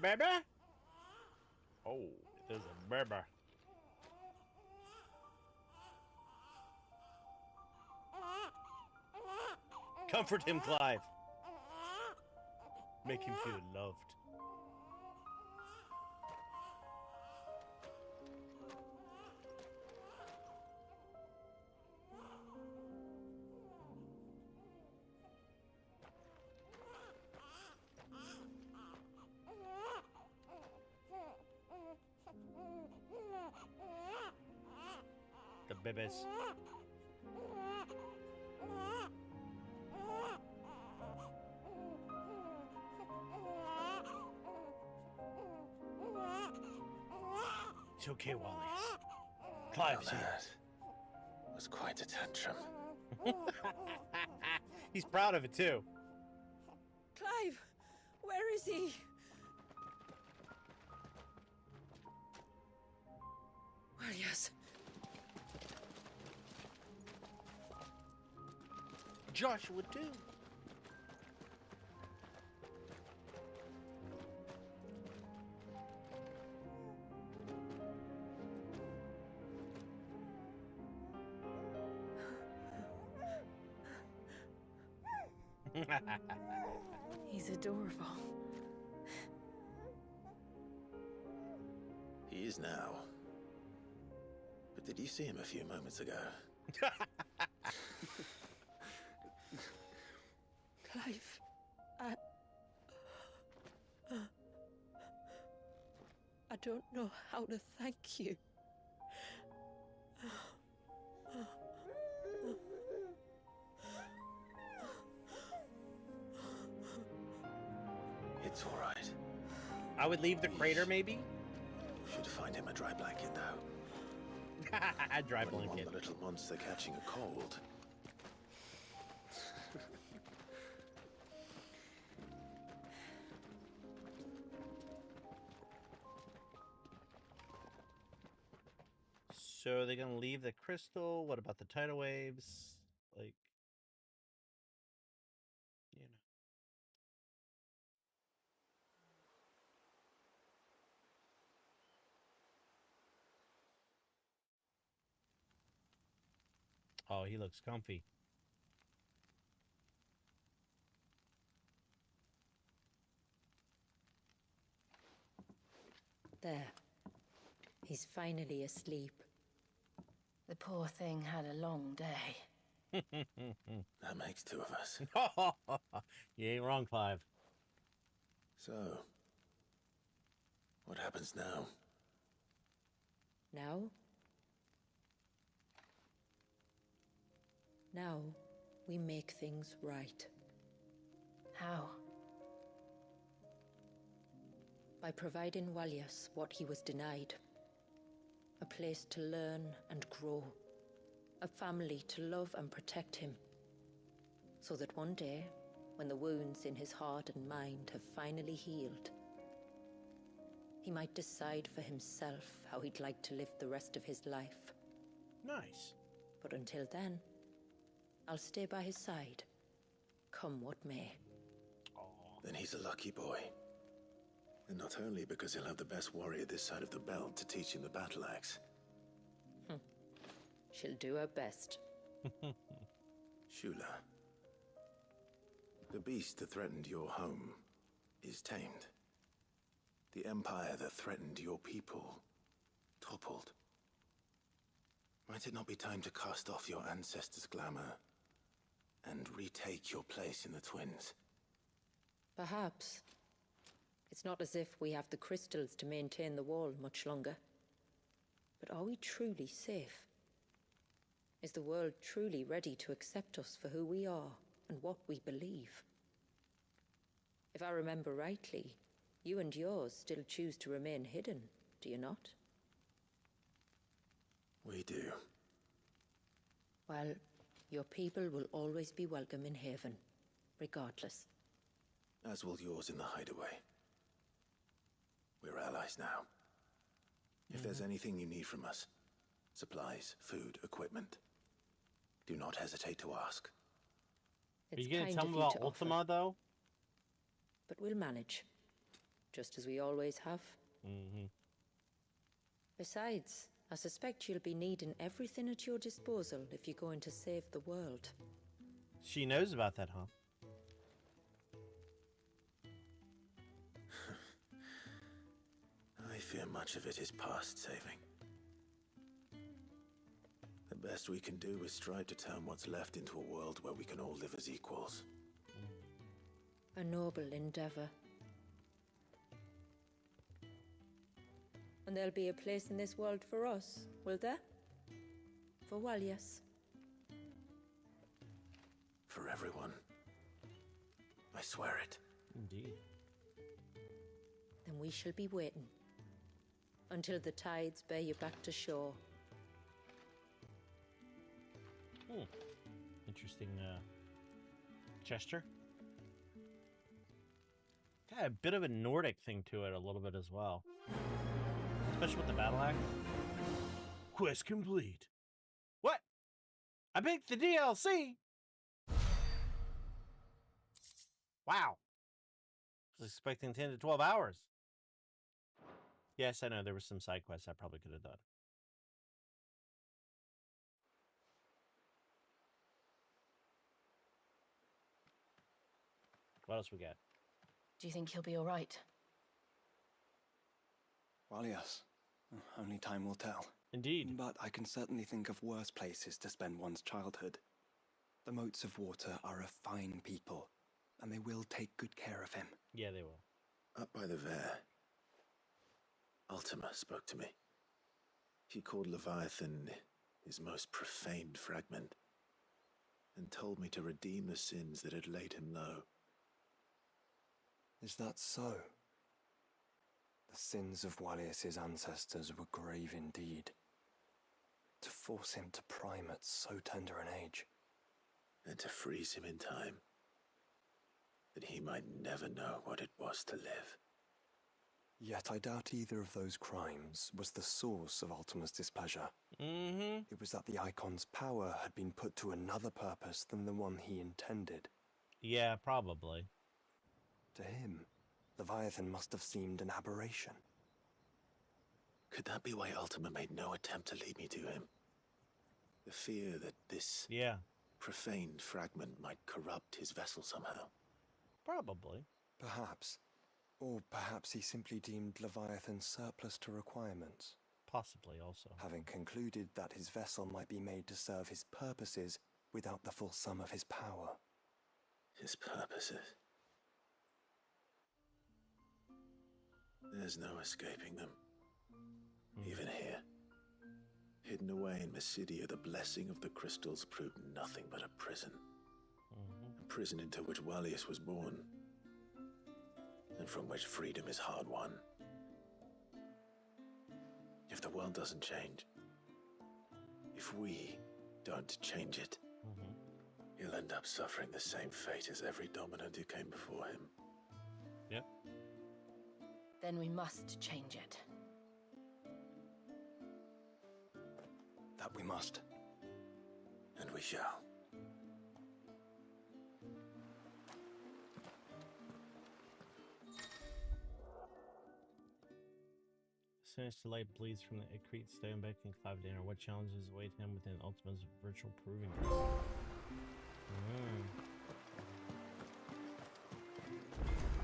Baby? Oh, there's a baby. Comfort him, Clive. Make him feel loved. The babies. It's okay, Wallace. Clive's here. That was quite a tantrum. He's proud of it, too. Clive, where is he? Well, yes. Joshua, too. He's adorable. He is now. But did you see him a few moments ago? Clive, I don't know how to thank you. It's all right. I would leave the crater, maybe? Should find him a dry blanket, though. A dry Wouldn't blanket. want the little monster catching a cold. So are they gonna leave the crystal? What about the tidal waves? Like, you know. Oh, he looks comfy. There. He's finally asleep. The poor thing had a long day. That makes two of us. You ain't wrong, Clive. So, what happens now? Now? Now, we make things right. How? By providing Walias what he was denied. A place to learn and grow. A family to love and protect him. So that one day, when the wounds in his heart and mind have finally healed, he might decide for himself how he'd like to live the rest of his life. Nice. But until then, I'll stay by his side, come what may. Then he's a lucky boy. And not only because he'll have the best warrior this side of the belt to teach him the battle axe. She'll do her best. Shula, the beast that threatened your home is tamed. The empire that threatened your people toppled. Might it not be time to cast off your ancestors' glamour and retake your place in the Twins? Perhaps. It's not as if we have the crystals to maintain the wall much longer. But are we truly safe? Is the world truly ready to accept us for who we are and what we believe? If I remember rightly, you and yours still choose to remain hidden, do you not? We do. Well, your people will always be welcome in Haven, regardless. As will yours in the hideaway. We're allies now. If there's anything you need from us, supplies, food, equipment, do not hesitate to ask. Are you going to tell me about Ultima, though? But we'll manage, just as we always have. Besides, I suspect you'll be needing everything at your disposal if you're going to save the world. She knows about that, huh? I fear much of it is past saving. The best we can do is strive to turn what's left into a world where we can all live as equals. A noble endeavor. And there'll be a place in this world for us, will there? For Walias. For everyone. I swear it. Indeed. Then we shall be waiting. Until the tides bear you back to shore. Interesting gesture. Got a bit of a Nordic thing to it a little bit as well. Especially with the battle axe. Quest complete. What? I picked the DLC! Wow. I was expecting 10 to 12 hours. Yes, I know there were some side quests I probably could have done. What else we got? Do you think he'll be all right? Well, yes. Only time will tell. Indeed. But I can certainly think of worse places to spend one's childhood. The Moats of Water are a fine people, and they will take good care of him. Yeah, they will. Up by the Vare, Ultima spoke to me. He called Leviathan his most profaned fragment, and told me to redeem the sins that had laid him low. Is that so? The sins of Walias's ancestors were grave indeed. To force him to prime at so tender an age. And to freeze him in time, that he might never know what it was to live. Yet I doubt either of those crimes was the source of Ultima's displeasure. It was that the Icon's power had been put to another purpose than the one he intended. Yeah, probably. To him, Leviathan must have seemed an aberration. Could that be why Ultima made no attempt to lead me to him? The fear that this profaned fragment might corrupt his vessel somehow. Probably. Perhaps. Or perhaps he simply deemed Leviathan surplus to requirements. Possibly, also. Having concluded that his vessel might be made to serve his purposes without the full sum of his power. His purposes. There's no escaping them. Even here. Hidden away in Mysidia, the blessing of the crystals proved nothing but a prison. A prison into which Wallius was born, and from which freedom is hard won. If the world doesn't change, if we don't change it, he'll end up suffering the same fate as every dominant who came before him. Yep. Then we must change it. That we must. And we shall. Sinister light bleeds from the Ikrit stone beckoning Clive Danner. What challenges await him within Ultima's virtual proving ground?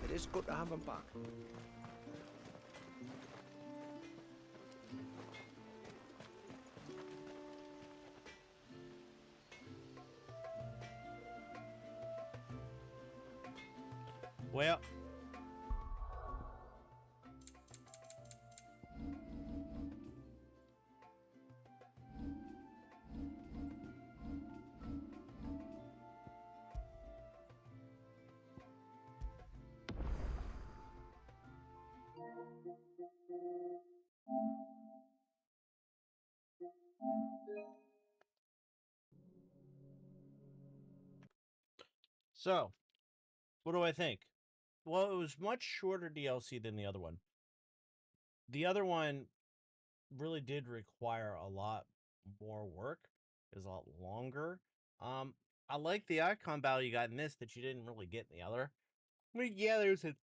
It is good to have him back. Well, so what do I think? Well, it was much shorter DLC than the other one. The other one really did require a lot more work. It was a lot longer. I like the icon battle you got in this that you didn't really get in the other. I mean, yeah, there's an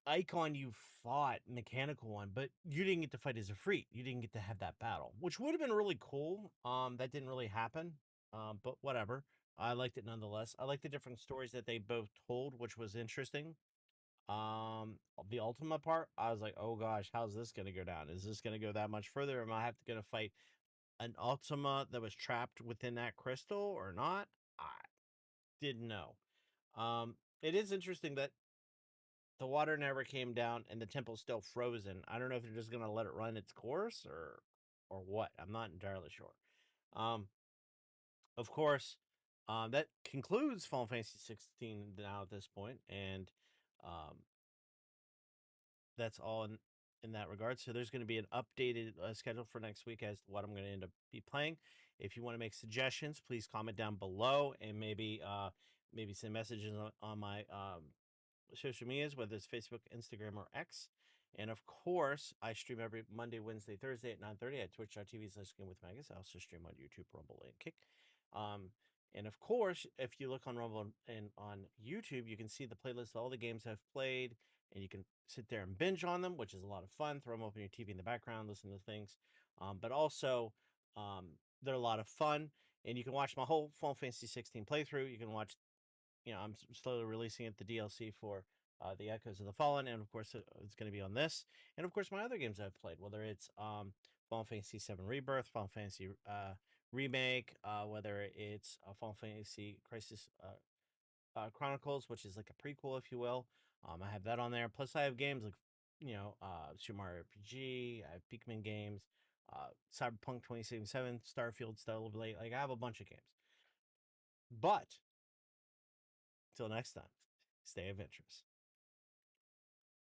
icon you fought, mechanical one, but you didn't get to fight as a Freet. You didn't get to have that battle, which would have been really cool. That didn't really happen. But whatever. I liked it nonetheless. I like the different stories that they both told, which was interesting. The Ultima part, I was like, oh gosh, how's this gonna go down? Is this gonna go that much further? Am I gonna fight an Ultima that was trapped within that crystal or not? I didn't know. It is interesting that the water never came down and the temple's still frozen. I don't know if they're just gonna let it run its course or what. I'm not entirely sure. Of course, that concludes Final Fantasy 16 now at this point, and um, that's all in that regard. So there's going to be an updated schedule for next week as to what I'm going to end up be playing. If you want to make suggestions, please comment down below and maybe send messages on my social medias, whether it's Facebook, Instagram, or X. And of course, I stream every Monday, Wednesday, Thursday at 9:30 at twitch.tv/Game with Magus. I also stream on YouTube, Rumble, and Kick. And of course, if you look on Rumble and on YouTube, you can see the playlist of all the games I've played, and you can sit there and binge on them, which is a lot of fun. Throw them up on your TV in the background, listen to things. But also, they're a lot of fun, and you can watch my whole Final Fantasy 16 playthrough. You can watch, I'm slowly releasing it, the DLC for the Echoes of the Fallen, and of course, it's going to be on this, and of course, my other games I've played, whether it's Final Fantasy 7 Rebirth, Final Fantasy Remake, whether it's Final Fantasy Crisis Chronicles, which is like a prequel, if you will. I have that on there. Plus, I have games like, Super Mario RPG, I have Pikmin games, Cyberpunk 2077, Starfield, Stellar Blade. Like, I have a bunch of games. But, until next time, stay adventurous.